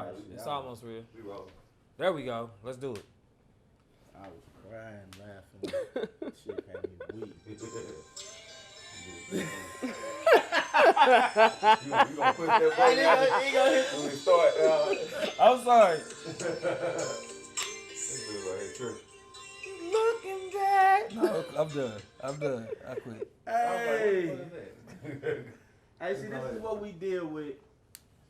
right. It's almost real. We rolling. There we go. Let's do it. I was crying, laughing. Shit had me weak. You gonna push that button out? He gonna hit When we start, I'm sorry. this dude right here tripping. Looking back. No, I'm done. I quit. Hey, What is that? hey, see, this is what we deal with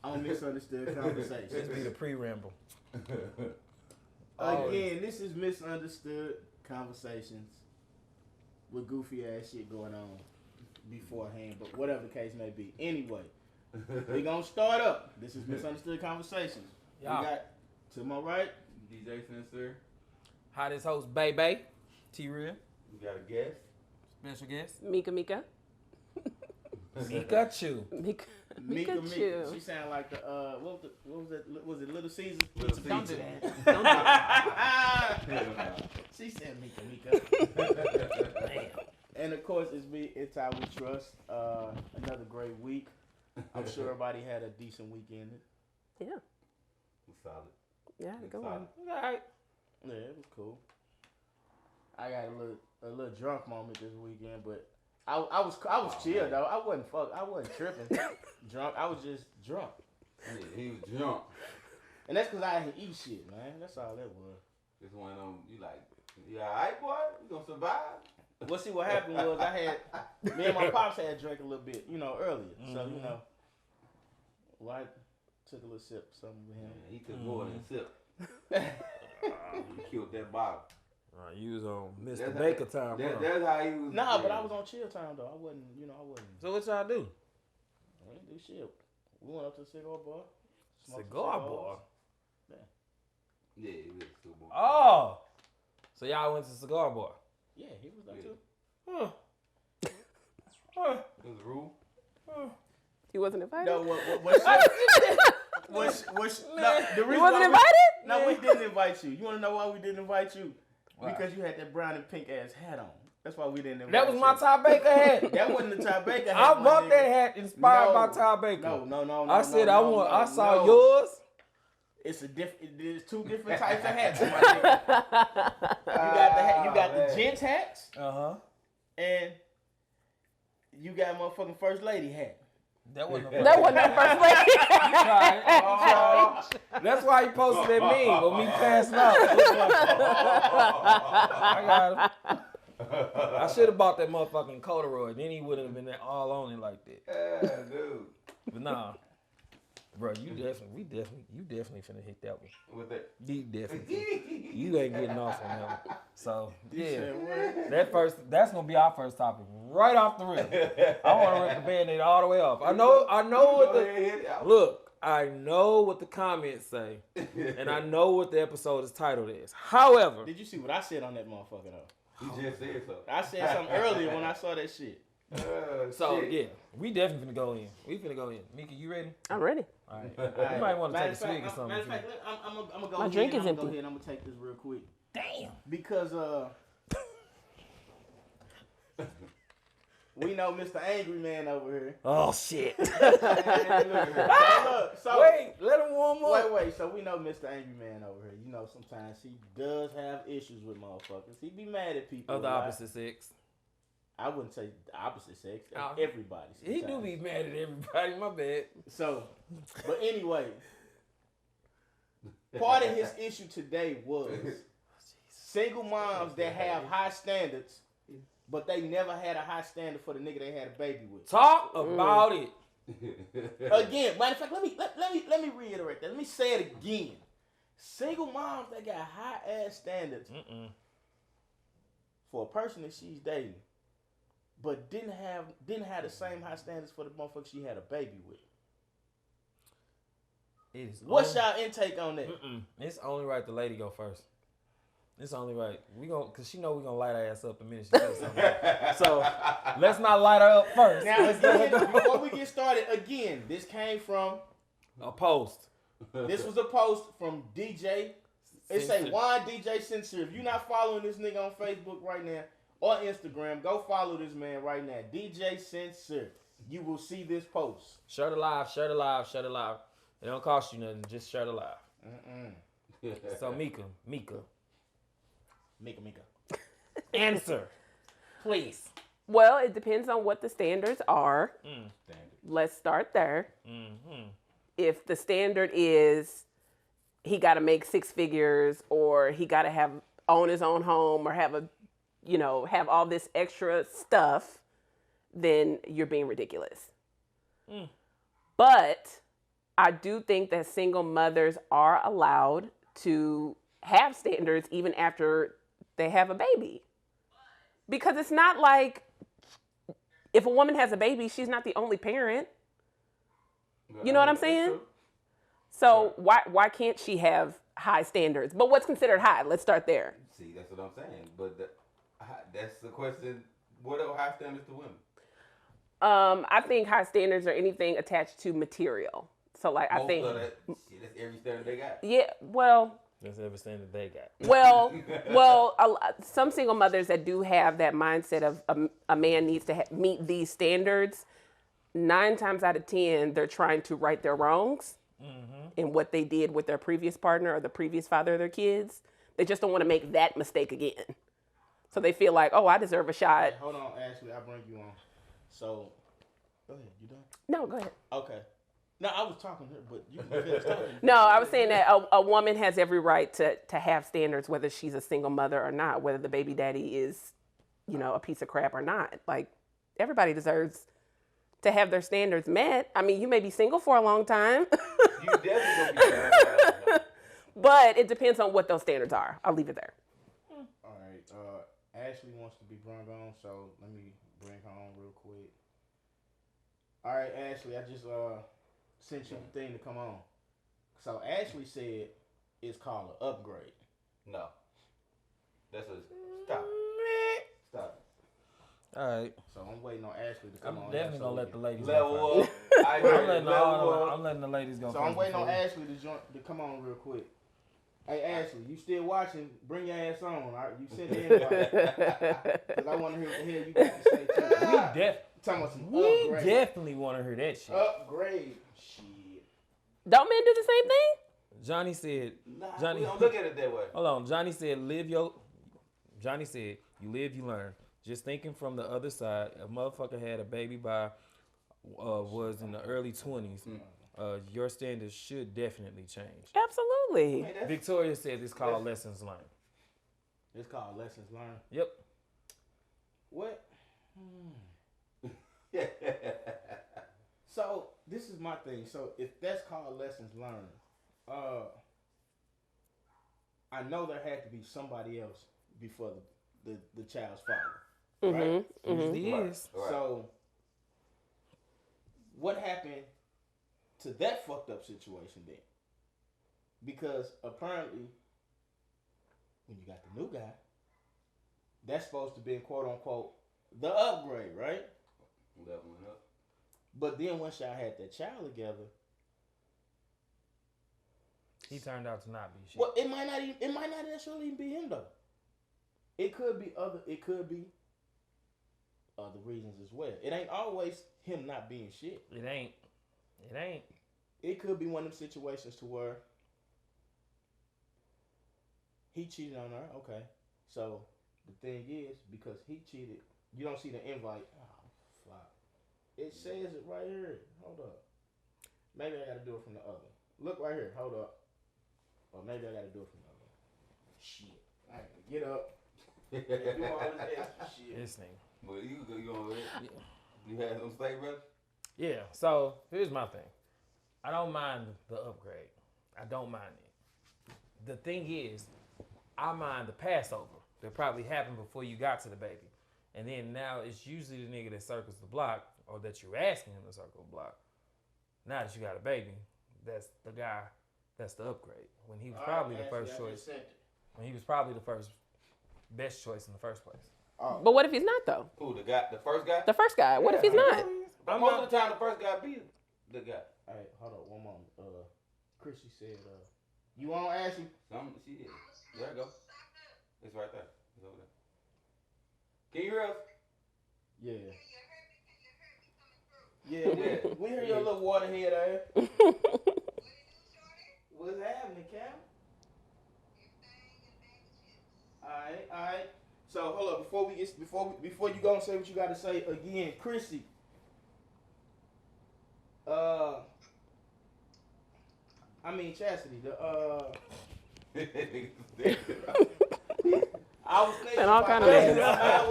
on Misunderstood Conversations. This be the pre-ramble. Again, this is Misunderstood Conversations with goofy ass shit going on beforehand, but whatever the case may be. Anyway, we gonna start up. This is Misunderstood Conversations. Yeah. We got to my right. DJ Sincere. Hottest host, Bay. T-Real. We got a guest. Special guest. Mika. Pikachu. Mika. Pikachu. She sound like the what was it? Was it Little Caesar? Little Don't do Caesar. that. Don't do that. She said Mika. And of course, it's me. It's how we trust. Another great week. I'm sure everybody had a decent weekend. Yeah. Solid. Yeah, go on. All right. Yeah, it was cool. I got a little drunk moment this weekend, but I was chill though. I wasn't tripping drunk. I was just drunk, Yeah, he was drunk. and that's because I didn't eat shit, man. That's all that was. Just one of them, you like, you alright, boy? You gonna survive? Well, see what happened was me and my pops had drank a little bit, earlier. So well, I took a little sip of something with him. Yeah, he took more than a sip. He killed that bottle. You was on Mr. That's Baker how- time, bro. That's how he was. Nah, but I was on chill time though. I wasn't. So what y'all do? I didn't do shit. We went up to the cigar bar. smoked some Cigar cigars. bar. Yeah, he was super. Oh. So y'all went to cigar bar. Yeah, he was there Yeah. too. Huh. It was a rule. You wasn't invited? No, the reason You why wasn't invited? No, we didn't invite you. You want to know why we didn't invite you? Why? Because you had that brown and pink ass hat on. That's why we didn't invite That was you. my Ty Baker hat. That wasn't the Ty Baker hat. I my bought nigga. that hat inspired No. by Ty Baker. No. I said I want. I saw no. yours. It's there's two different types of hats, my nigga. You got the gents hats, and you got motherfucking first lady hat. That wasn't. That wasn't the first lady. That's why he posted that meme with me passing out. I got him. I should have bought that motherfucking corduroy. Then he wouldn't have been all on it like that. Yeah, dude. But nah, bro, you definitely finna hit that one. With that. You definitely. You ain't getting off on that one. So yeah, Said what? that's gonna be our first topic right off the rip. I want to rip the Band-Aid all the way off. I know what the look. I know what the comments say, and I know what the episode is titled as. However, Did you see what I said on that motherfucker though? You just said so. I said something earlier when I saw that shit. so Shit. yeah, we definitely finna go in. We finna go in. Mika, you ready? I'm ready. All right. You might want to take a Matter of swig or fact, something. Matter of fact, I'm gonna go My ahead drink and is I'm gonna go empty. ahead and I'm gonna take this real quick. Damn. Because we know Mr. Angry Man over here. Oh shit. So Wait, let him warm up. wait. So we know Mr. Angry Man over here. You know, sometimes he does have issues with motherfuckers. He be mad at people. Of the a lot. opposite sex. I wouldn't say the opposite sex. Oh. Everybody. He do sometimes. be mad at everybody. My bad. So, but anyway, part of his issue today was single moms that have high standards, but they never had a high standard for the nigga they had a baby with. Talk about it. Again, matter of fact, let me reiterate that. Let me say it again. Single moms that got high ass standards for a person that she's dating, but didn't have the same high standards for the motherfucker she had a baby with. It is What's y'all intake on that? It's only right the lady go first. It's only right. Cause she know we gonna light her ass up the minute she says something. So let's not light her up first. Now, again, before we get started, again, this came from, A post. this was a post from DJ. It say Sincere. Juan DJ Sincere. If you're not following this nigga on Facebook right now or Instagram, go follow this man right now. DJ Sincere. You will see this post. Share the live. It don't cost you nothing. Just share the live. So Mika, Mika. answer, please. Well, it depends on what the standards are. Let's start there. If the standard is he got to make 6 figures, or he got to own his own home, or have all this extra stuff, then you're being ridiculous. But I do think that single mothers are allowed to have standards even after they have a baby. Because it's not like if a woman has a baby, she's not the only parent. You know what I'm saying? So why can't she have high standards? But what's considered high? Let's start there. See, that's what I'm saying. But that's the question. What are high standards to women? I think high standards are anything attached to material. So like Most I think of that shit, that's every standard they got. yeah, well, That's everything that they got. some single mothers that do have that mindset of a man needs to meet these standards, 9 times out of 10, they're trying to right their wrongs in what they did with their previous partner or the previous father of their kids. They just don't want to make that mistake again. So they feel like, oh, I deserve a shot. Hey, hold on, Ashley. I'll bring you on. So, go ahead. You done? No, go ahead. Okay. No, I was talking to her, but you can finish talking. No, I was saying that a woman has every right to have standards, whether she's a single mother or not, whether the baby daddy is, a piece of crap or not. Like, everybody deserves to have their standards met. I mean, you may be single for a long time. You definitely gonna be But it depends on what those standards are. I'll leave it there. All right. Ashley wants to be brought on, so let me bring her on real quick. All right, Ashley, I just sent you the thing to come on. So Ashley said it's called an upgrade. No. That's a stop. Stop. All right. So I'm waiting on Ashley to come I'm on. definitely so gonna we let the can- ladies go Level first. up. I'm letting the ladies go So first. I'm waiting on before- Ashley to come on real quick. Hey Ashley, you still watching? Bring your ass on. All right? You sent the invite because I want to hear what the hell you got to say too. Talking about some We upgrade. definitely want to hear that shit. Upgrade. Shit. Don't men do the same thing? Johnny said, Nah, Johnny, we don't look at it that way. hold on. Johnny said, Johnny said, you live, you learn. Just thinking from the other side, a motherfucker had a baby by, was in the early 20s. Your standards should definitely change. Absolutely. Hey, that's- Victoria said it's called lessons learned. It's called lessons learned. Yep. What? So this is my thing. So if that's called lessons learned, I know there had to be somebody else before the child's father, right? Usually Right, is. right. So what happened to that fucked up situation then? Because apparently, when you got the new guy, that's supposed to be quote unquote the upgrade, right? Leveling up. But then once y'all had that child together, He turned out to not be shit. well, it might not necessarily even be him though. It could be other reasons as well. It ain't always him not being shit. It ain't. It could be one of them situations to where he cheated on her. Okay, so the thing is, because he cheated, you don't see the invite. Oh, fuck. It says it right here. Hold up. Maybe I gotta do it from the other. Look right here. Hold up. Or maybe I gotta do it from the other. Shit. I gotta get up. Do all this extra shit. This thing. Well, you had some steak, brother? Yeah, so here's my thing. I don't mind the upgrade. I don't mind it. The thing is, I mind the Passover that probably happened before you got to the baby. And then now it's usually the nigga that circles the block, or that you're asking him to circle the block. Now that you got a baby, that's the guy, that's the upgrade. When he was probably the first choice. When he was probably the best choice in the first place. But what if he's not, though? Who, the first guy? The first guy. What if he's not? But most of the time, the first guy be the guy. Hey, hold up, one moment. Chrissy said, you on Ashley? She is. There you go. It's right there. It's over there. Can you hear us? Yeah. Yeah, we hear your little waterhead ass. Alright. So hold up, before you go and say what you got to say again, Chrissy. Chastity. I was thinking And all about kind of names. Yeah,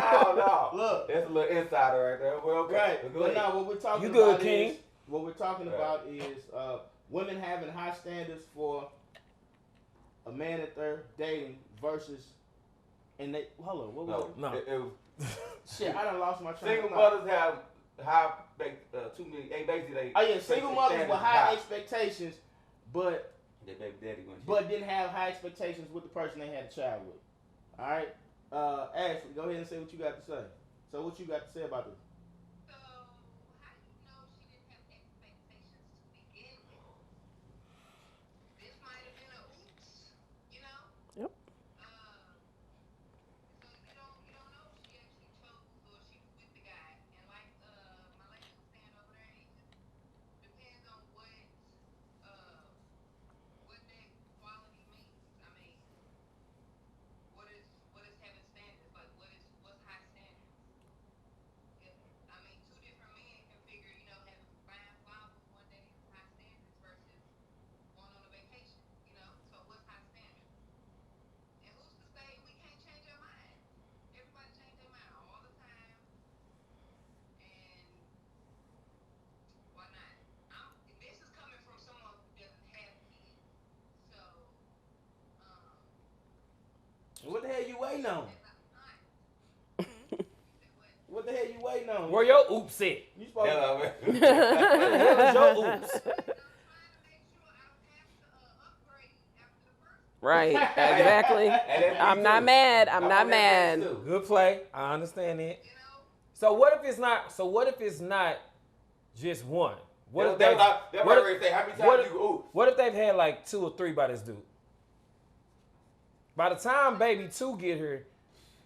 I don't know. Look. That's a little insider right there. Well, okay. Right, Go but ahead. now what we're talking You good, about King? is what we're talking about is women having high standards for a man that they're dating versus, and they hold on, what was it? No. It was Shit, I done lost my train single of thought. mothers have high, too many. Basically, they. Oh yeah, single mothers with standards high expectations, but Their baby daddy went. didn't have high expectations with the person they had a child with. All right, Ashley, go ahead and say what you got to say. So what you got to say about this? So, how do you know she didn't have expectations to begin with? This might have been a oops, you know? Yep. So you don't know if she actually chose or she was with the guy. And like my lady was saying over there, it just depends on what that quality means. I mean, what is having standards? Like what's high standards? Two different men can figure, having 5 flowers one day is high standards versus going on a vacation, So what's high standards? And who's to say we can't change our mind? Everybody change their mind all the time, and why not? This is coming from someone who doesn't have kids, so What the hell you waiting on? as an aunt, What the hell you waiting on? Where your oops at? You supposed to, Hello, man. Where's your oops? I'm trying to make sure I don't have to upgrade after the first. Right, exactly. And that's me I'm not too. mad. I'm not on that mad. page too. Good play. I understand it. So what if it's not just one? What if That's they? what what I'm if- ready to say. How many what times if- you go, ooh? What if they've had like 2 or 3 by this dude? By the time baby 2 get here,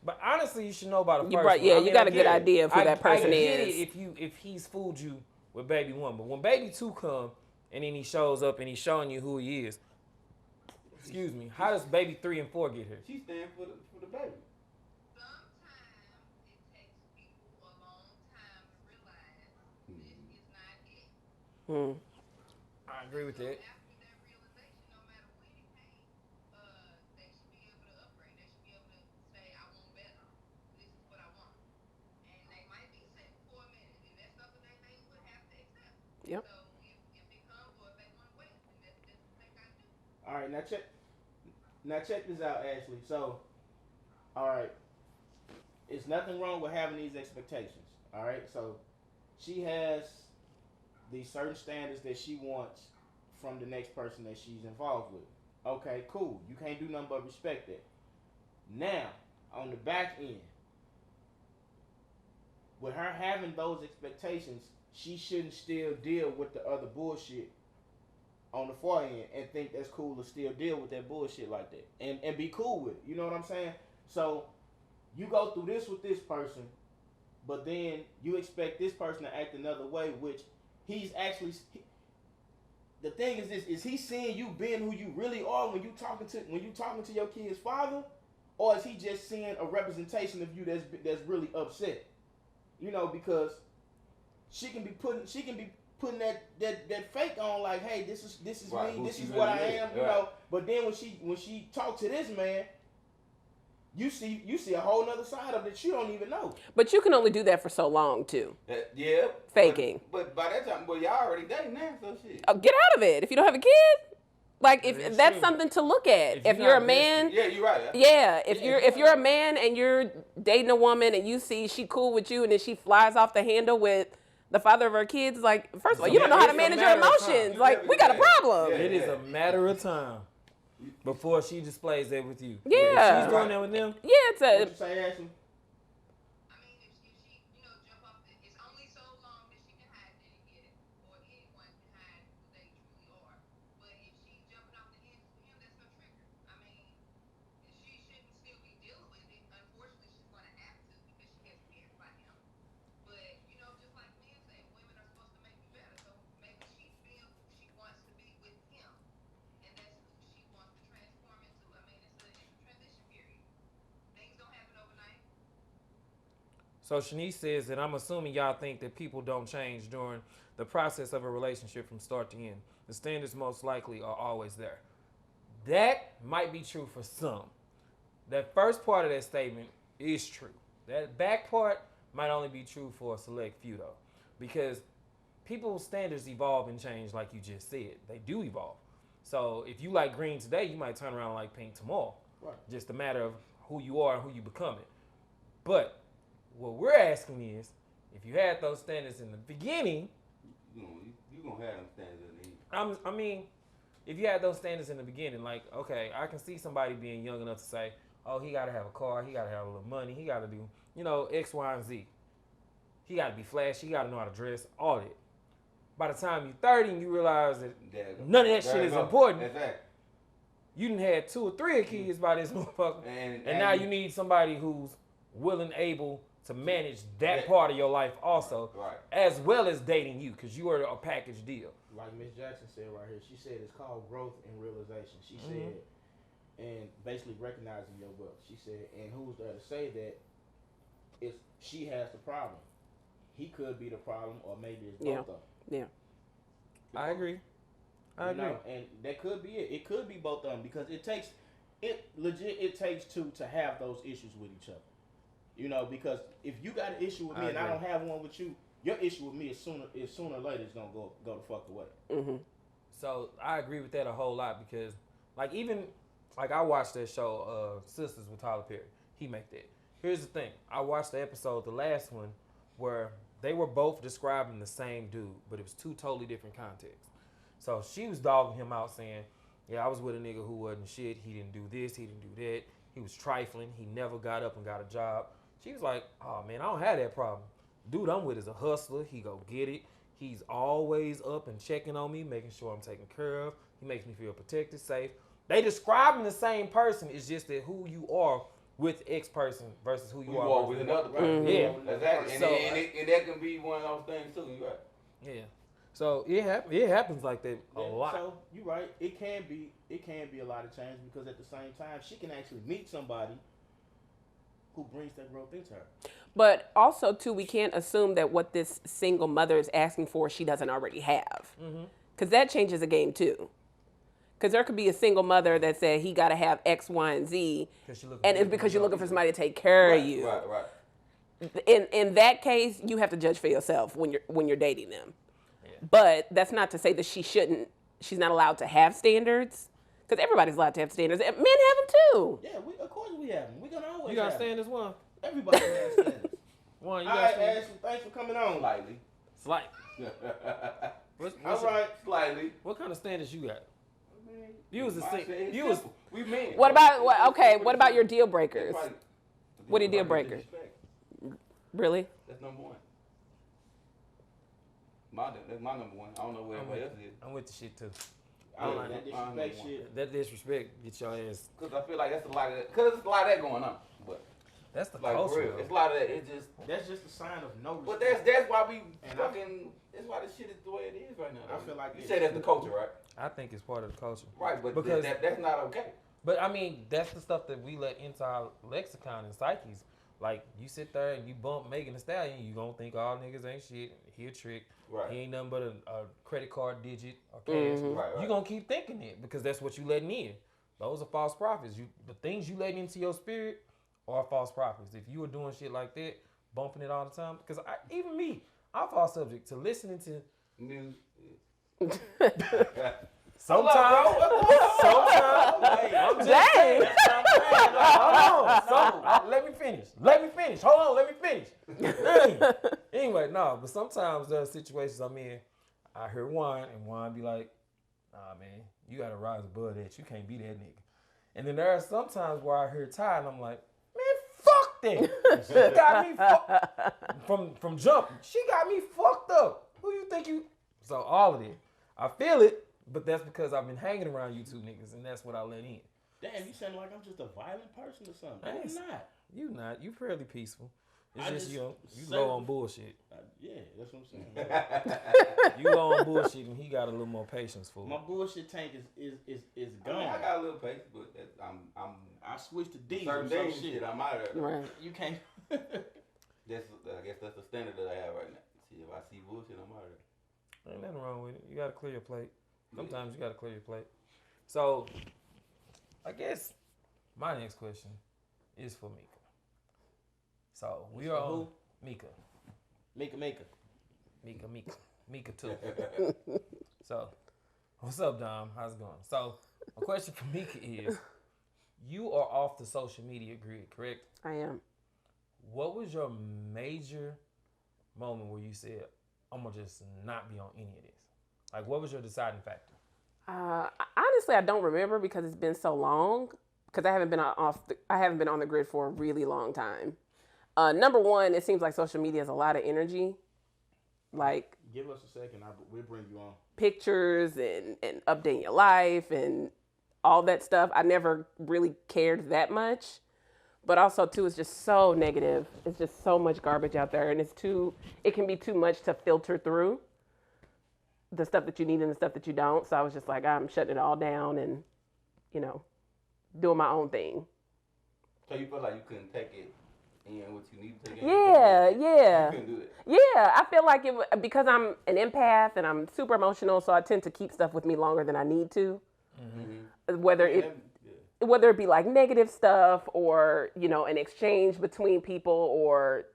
but honestly, you should know about the You first right, one. yeah, I you mean, got I a good get it. idea of who that person I get is. it if he's fooled you with baby 1, but when baby 2 come and then he shows up and he's showing you who he is. Excuse me. How does baby 3 and 4 get here? She's staying for the baby. Sometimes it takes people a long time to realize this is not it. I agree with that. After that realization, no matter when it came, they should be able to upgrade. They should be able to say, I want better. This is what I want. And they might be sick for a minute, and that's something that they would have to accept. Yep. So if it comes or if they want to wait, then that's what they got to do. all right, now check this out, Ashley. So, all right, it's nothing wrong with having these expectations. All right, so she has these certain standards that she wants from the next person that she's involved with. Okay, cool. You can't do nothing but respect that. Now, on the back end, with her having those expectations, she shouldn't still deal with the other bullshit on the far end and think that's cool to still deal with that bullshit like that and be cool with it. You know what I'm saying? So you go through this with this person, but then you expect this person to act another way, which he's actually. The thing is this: is he seeing you being who you really are when you talking to your kid's father, or is he just seeing a representation of you that's really upset? You know, because she can be putting that fake on, like, hey, this is Right, me, who this she is what I really is, am, you right. know. But then when she talk to this man, you see a whole nother side of it that you don't even know. But you can only do that for so long too. Yeah. Faking. But by that time, y'all already dating now, so shit. Get out of it if you don't have a kid. Like if That's that's true. something to look at. If If you're you're a not man, Yeah, you're right. yeah. If you're a man and you're dating a woman and you see she cool with you and then she flies off the handle with the father of her kids, like first of all, you don't know how to It's a manage your matter of time. emotions. You Like never we got a do that. problem. Yeah. It is a matter of time before she displays that with you. Yeah. If she's doing that with them. Yeah, it's What a you say, Ashley? I mean, if she, jump off, it's only so long that she can hide it and get it, or anyone can hide who they truly are. But if she's jumping off the hinges with him, that's her trigger. I mean, she shouldn't still be dealing with it. Unfortunately, she's going to have to because she has kids by him. But, just like men say, women are supposed to make you better. So maybe she's being who she wants to be with him. So Shanice says that I'm assuming y'all think that people don't change during the process of a relationship from start to end. The standards most likely are always there. That might be true for some. That first part of that statement is true. That back part might only be true for a select few though. Because people's standards evolve and change like you just said. They do evolve. So if you like green today, you might turn around and like pink tomorrow. Right. Just a matter of who you are and who you becoming. But what we're asking is, if you had those standards in the beginning, You gonna have them standards in the end. I mean, if you had those standards in the beginning, like, okay, I can see somebody being young enough to say, oh, he got to have a car, he got to have a little money, he got to do, X, Y, and Z. He got to be flashy, he got to know how to dress, all that. By the time you're 30 and you realize that none of that shit is important, Exactly. you done had 2 or 3 kids by this motherfucker, and now you need somebody who's willing, able to manage that part of your life also, Right. as well as dating you, because you are a package deal. Like Miss Jackson said right here, she said it's called growth and realization. She said, and basically recognizing your wealth. She said, and who's there to say that it's she has the problem? He could be the problem, or maybe it's both of them. Yeah. I agree. I agree. And that could be it. It could be both of them because it takes two to have those issues with each other. Because if you got an issue with me and I don't have one with you, your issue with me is sooner or later it's gonna go the fuck away. Mm-hmm. So I agree with that a whole lot because, I watched that show, Sisters with Tyler Perry. He make that. Here's the thing. I watched the episode, the last one, where they were both describing the same dude, but it was 2 totally different contexts. So she was dogging him out saying, yeah, I was with a nigga who wasn't shit. He didn't do this. He didn't do that. He was trifling. He never got up and got a job. She was like, oh, man, I don't have that problem. Dude I'm with is a hustler. He go get it. He's always up and checking on me, making sure I'm taken care of. He makes me feel protected, safe. They describing the same person. It's just that who you are with X person versus who you are with another person. Mm-hmm. Yeah. Exactly. So, and that can be one of those things too. You right. Yeah. So it happens like that a lot. So you're right. It can be a lot of change because at the same time she can actually meet somebody who brings that growth into her. But also, too, we can't assume that what this single mother is asking for, she doesn't already have. Because that changes the game, too. Because there could be a single mother that said he got to have X, Y, and Z, and it's because you're looking for somebody to take care of you. Right. In that case, you have to judge for yourself when you're dating them. Yeah. But that's not to say that she's not allowed to have standards. Because everybody's allowed to have standards. And men have them, too. Yeah, of course we have them. We're going to always You got have them. standards, one? Everybody has standards. One, you All got right, standards? Ashley, thanks for coming on. Slightly. Slight. All right. Slightly. What kind of standards you got? You was a My single. thing is You was. simple. We men. What about your deal breakers? That's What are deal breakers? disrespect. Really? That's number one. That's my number one. I don't know where everybody else is. I'm with the shit too. I don't Yeah, like that I'm disrespect number shit. That disrespect get your ass. Because I feel like that's a lot of that. Because it's a lot of that going on. But That's the like for culture. real, though. it's a lot of that. It's just. That's just a sign of no But respect. that's why we And fucking. That's why this shit is the way it is right now. I feel like you it's- say that's the culture, right? I think it's part of the culture. Right, but Because- that's not okay. But I mean, that's the stuff that we let into our lexicon and psyches. Like you sit there and you bump Megan Thee Stallion, you gonna think all niggas ain't shit. He a trick. Right. He ain't nothing but a credit card digit or cash. Right. You gonna keep thinking it because that's what you letting in. Those are false prophets. The things you letting into your spirit are false prophets. If you were doing shit like that, bumping it all the time, because even me, I fall subject to listening to. Sometimes, I'm just saying. Hold on. Let me finish. Hold on, let me finish. Anyway, no, but sometimes there are situations I'm in, I hear Juan, and Juan be like, nah, man, you got to rise above that. You can't be that nigga. And then there are some times where I hear Ty, and I'm like, man, fuck that. She got me fucked. From jump, she got me fucked up. Who you think you... So all of it. I feel it, but that's because I've been hanging around you two niggas, and that's what I let in. Damn, you sound like I'm just a violent person or something. Thanks. I'm not. You not. You fairly peaceful. It's I just just you say- low on bullshit. Yeah, that's what I'm saying. You low on bullshit, and he got a little more patience for My it. bullshit tank is I gone. mean, I got a little pace, but I'm I switched to D or certain some things shit. shit. I'm out of there. Right. You can't. I guess that's the standard that I have right now. See, if I see bullshit, I'm out of there. Ain't nothing wrong with it. You gotta clear your plate. Sometimes you gotta clear your plate. So, I guess my next question is for Mika. So we are on Mika. Mika too. So, what's up, Dom? How's it going? So, my question for Mika is: you are off the social media grid, correct? I am. What was your major moment where you said, "I'm gonna just not be on any of this"? Like, what was your deciding factor? Honestly, I don't remember because it's been so long. Because I haven't been on the grid for a really long time. Number one, it seems like social media is a lot of energy. Like, Give us a second. We'll bring you on. pictures and updating your life and all that stuff. I never really cared that much. But also, too, it's just so negative. It's just so much garbage out there. And it can be too much to filter through the stuff that you need and the stuff that you don't. So I was just like, I'm shutting it all down and, doing my own thing. So you feel like you couldn't take it in what you need to take in? Yeah. You couldn't do it. Yeah, I feel like because I'm an empath and I'm super emotional, so I tend to keep stuff with me longer than I need to. Mm-hmm. Whether it be like negative stuff or, an exchange between people or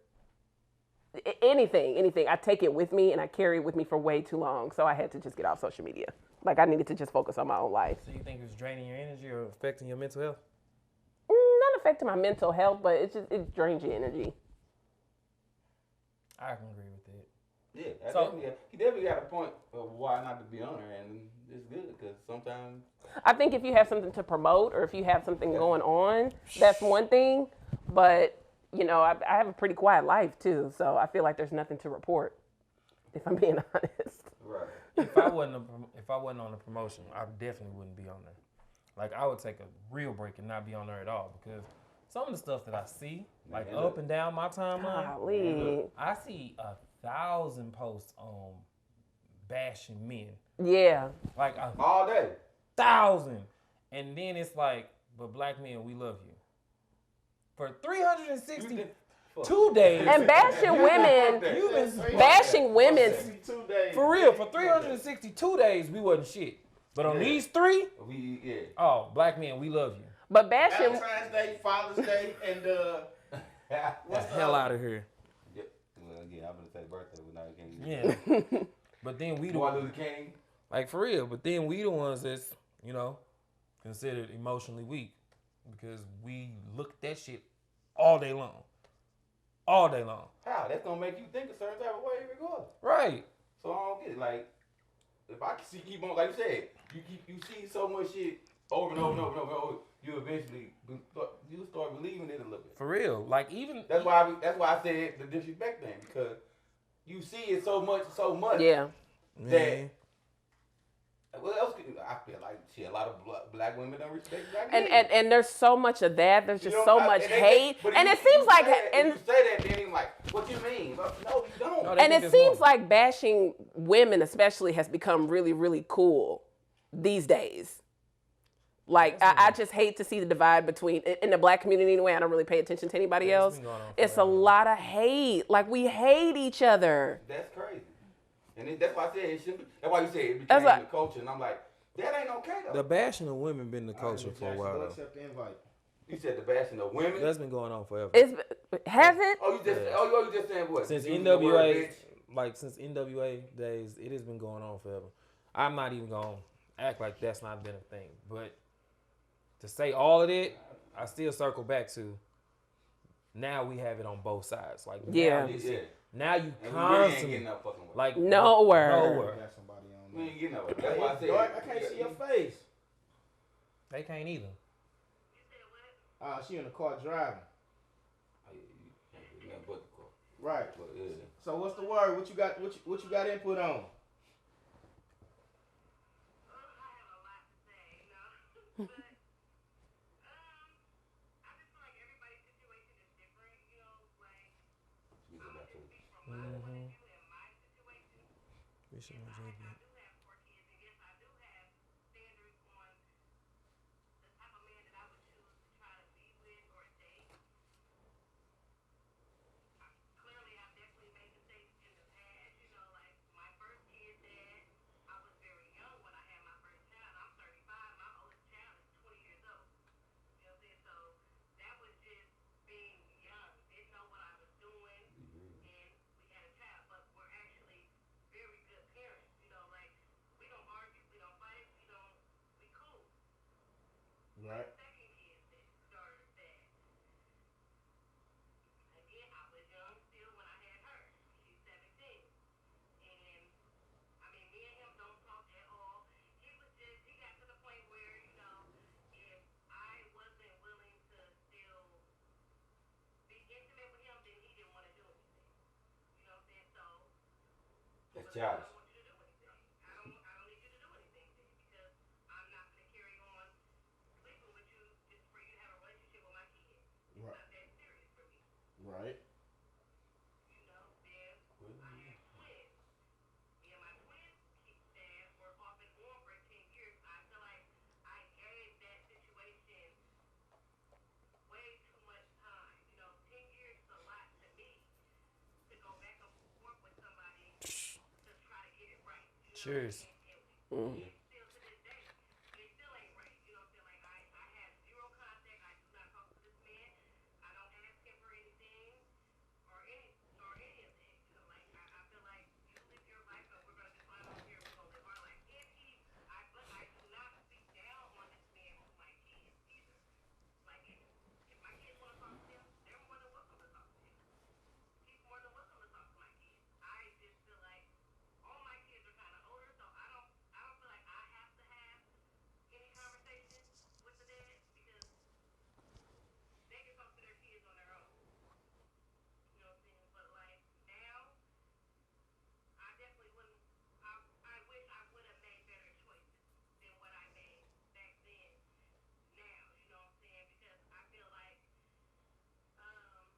anything. I take it with me and I carry it with me for way too long. So I had to just get off social media. Like I needed to just focus on my own life. So you think it was draining your energy or affecting your mental health? Not affecting my mental health, but it drains your energy. I can agree with that. Yeah, So- he definitely got a point of why not to be on there, and it's good because sometimes I think if you have something to promote or if you have something going on, that's one thing. But, I have a pretty quiet life too. So I feel like there's nothing to report, if I'm being honest. right. If I wasn't on the promotion, I definitely wouldn't be on there. Like I would take a real break and not be on there at all because some of the stuff that I see, like up and down my timeline, Golly. I see 1,000 posts on bashing men, Yeah. like All day. 1,000, and then it's like, but black men, we love you. For 362 days, And bashing women, you've been bashing women. 62 days. for real. For 362 days, we wasn't shit. But on these three, Yeah. oh, black men, we love you. But bashing, Valentine's Day, Father's Day, and Get the hell out of here. Yeah. Well, again, I'm gonna say birthday, but now you can't. Yeah. But then we the Martin Luther King. like for real. But then we the ones that's considered emotionally weak because we look at that shit all day long. All day long. How? That's gonna make you think a certain type of way regardless. Right. So I don't get it. Like, if I keep on, like you said, you see so much shit over and over and over and over, you eventually you start believing it a little bit. For real. Like even That's why I said the disrespect thing, because you see it so much yeah. that what else could I feel like shit, a lot of black women don't respect black men. And there's so much of that. There's just so much and hate. but And you- it seems you like, say that, and you say that, then you're like, what you mean? But no, you don't. No, they and think it it's seems normal. like bashing women especially has become really, really cool these days. Like, I just hate to see the divide between, in the black community anyway, I don't really pay attention to anybody Yeah, it's else. been going on It's a forever. lot of hate. Like, we hate each other. That's crazy. And that's why I said it shouldn't be. That's why you said it That's became like- the culture. And I'm like, that ain't okay though. the bashing of women been the culture for a while. Go Though. accept the invite. You said the bashing of women. That's been going on forever. Has it? Oh, you just Yeah. you just saying what? Since Using the word NWA, bitch. like since NWA days, it has been going on forever. I'm not even gonna act like that's not been a thing, but to say all of it, I still circle back to now we have it on both sides. Like Yeah. now you And we really ain't constantly getting no fucking way. like Nowhere. nowhere. Got somebody on We there. ain't getting no way. That's why I said. Dog, I can't see your face. They can't either. She in the car driving. Yeah, but the car. Right. But yeah. So what's the word? What you got? What you got input on? Speak about it. We should know JB. Right. Second kid that started that. Again, I was young still when I had her. She's 17. And I mean, me and him don't talk at all. He got to the point where, if I wasn't willing to still be intimate with him, then he didn't want to do anything. You know what I'm saying? So, That's I childish. don't want you to do anything. I don't need you to do anything then because I'm not going to carry on sleeping with you just for you to have a relationship with my kid. It's Right. not that serious for me. Right. Then I had twins. Me and my twins that were off and on for 10 years. I feel like I gave that situation way too much time. 10 years is a lot to me to go back and forth with somebody to try to get it right. Cheers. And still to this day, it still ain't right. You know what I'm saying? Like I have zero contact. I do not talk to this man. I don't ask him for anything or any of that. Like I feel like you live your life and we're gonna decide on here. We're gonna live our life. But I do not speak down on this man to my kids either. Like if my kids want to talk to him, they're more than welcome to talk to him. He's more than welcome to talk to my kids. I just feel like all my kids are kind of older, so I don't feel like I have to have any conversation with the dad because they can talk to their kids on their own. You know what I'm saying? But like now, I definitely wouldn't. I wish I would have made better choices than what I made back then. Now, you know what I'm saying? Because I feel like um,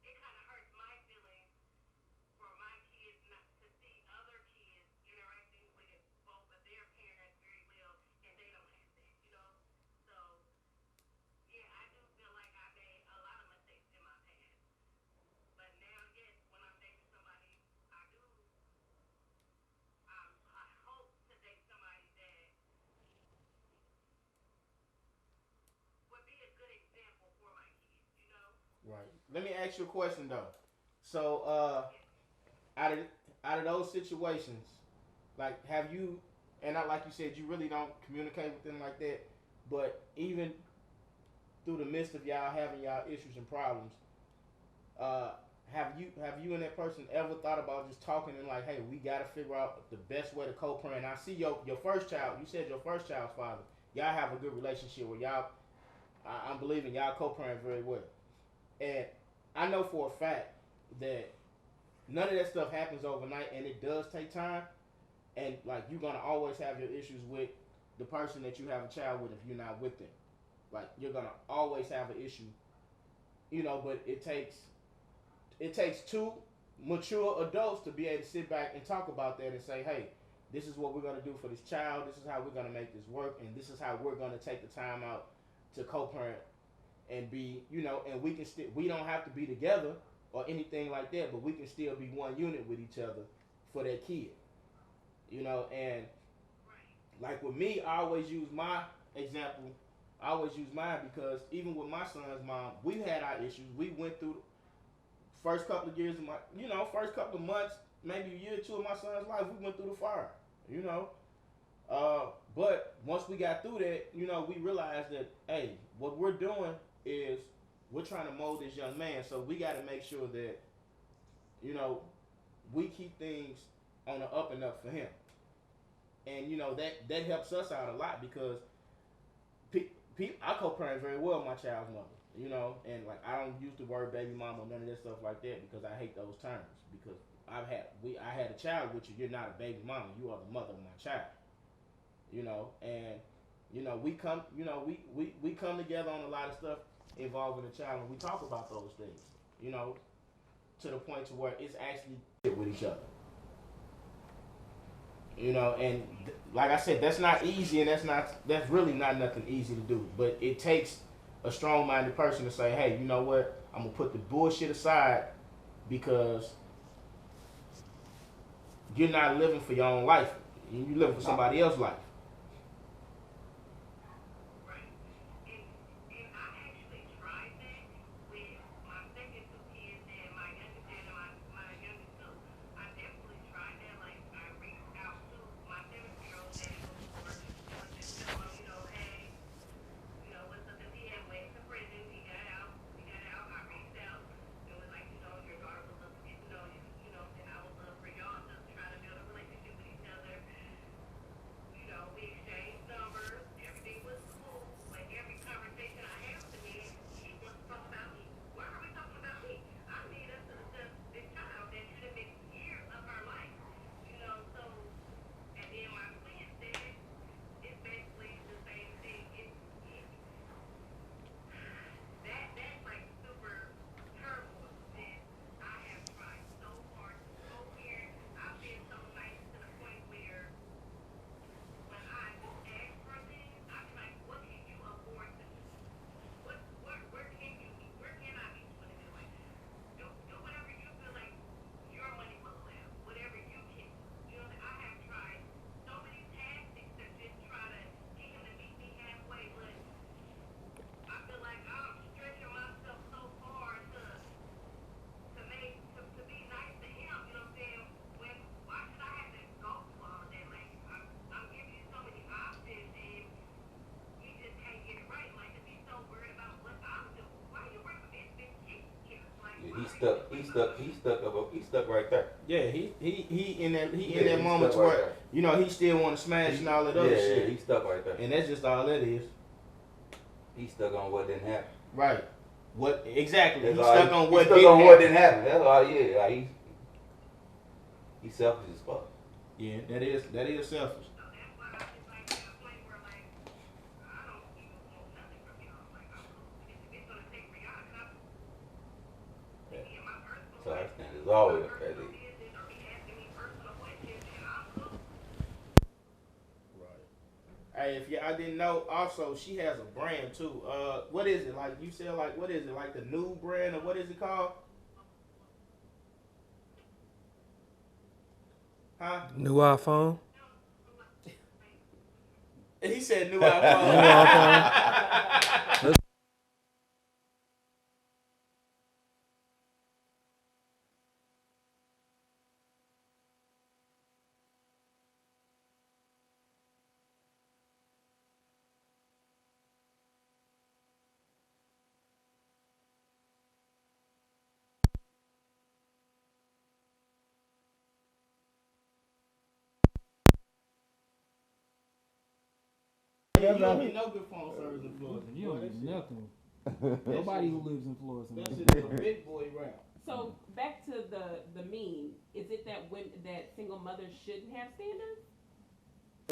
it kind of hurts my feelings for my kids not to see other kids interacting with both of their parents very well, and they don't have that. So yeah, I do feel like I made a lot of mistakes in my past. But now, yes, when I'm dating somebody, I hope to date somebody that would be a good example for my kids. Right. Let me ask you a question though. So, out of those situations, like, have you, and not like you said, you really don't communicate with them like that, but even through the midst of y'all having y'all issues and problems, have you and that person ever thought about just talking and like, hey, we gotta figure out the best way to co-parent? I see your first child. You said your first child's father. Y'all have a good relationship where y'all, I'm believing y'all co-parent very well, and I know for a fact that none of that stuff happens overnight, and it does take time. And like you're gonna always have your issues with the person that you have a child with if you're not with them. Like you're gonna always have an issue, But it takes two mature adults to be able to sit back and talk about that and say, hey, this is what we're gonna do for this child. This is how we're gonna make this work, and this is how we're gonna take the time out to co-parent and be, and we can still, we don't have to be together or anything like that, but we can still be one unit with each other for that kid, and like with me, I always use my example. I always use mine because even with my son's mom, we had our issues. We went through the first couple of years of first couple of months, maybe a year or two of my son's life, we went through the fire, But once we got through that, we realized that, hey, what we're doing is we're trying to mold this young man. So we got to make sure that, we keep things on the up and up for him. And, that helps us out a lot because I co-parent very well with my child's mother, and like I don't use the word baby mama or none of that stuff like that because I hate those terms because I had a child with you. You're not a baby mama. You are the mother of my child. And we come we come together on a lot of stuff involving the child and we talk about those things, to the point to where it's actually with each other. And like I said, that's not easy, and that's really not nothing easy to do. But it takes a strong-minded person to say, hey, you know what? I'm gonna put the bullshit aside because you're not living for your own life. You're living for somebody else's life. stuck right there. Yeah, he in that He's moment stuck right where there. you know he still want to smash and all that other shit, He's stuck right there. and that's just all that is. He's stuck on what didn't happen. Right. What exactly? That's He's all stuck on what stuck didn't on happen. what didn't happen. That's all. Yeah, like he's selfish as fuck. Yeah, that is selfish. So I stand is always crazy. Hey, if I didn't know, also she has a brand too. What is it like? You said like what is it like the new brand or what is it called? Huh? New iPhone. He said new iPhone. New iPhone. You don't get no good phone service in Florida. You don't get nothing. That Nobody shit- who lives in Florida. That knows shit that. is a big boy rap. So back to the meme. Is it that that single mothers shouldn't have standards?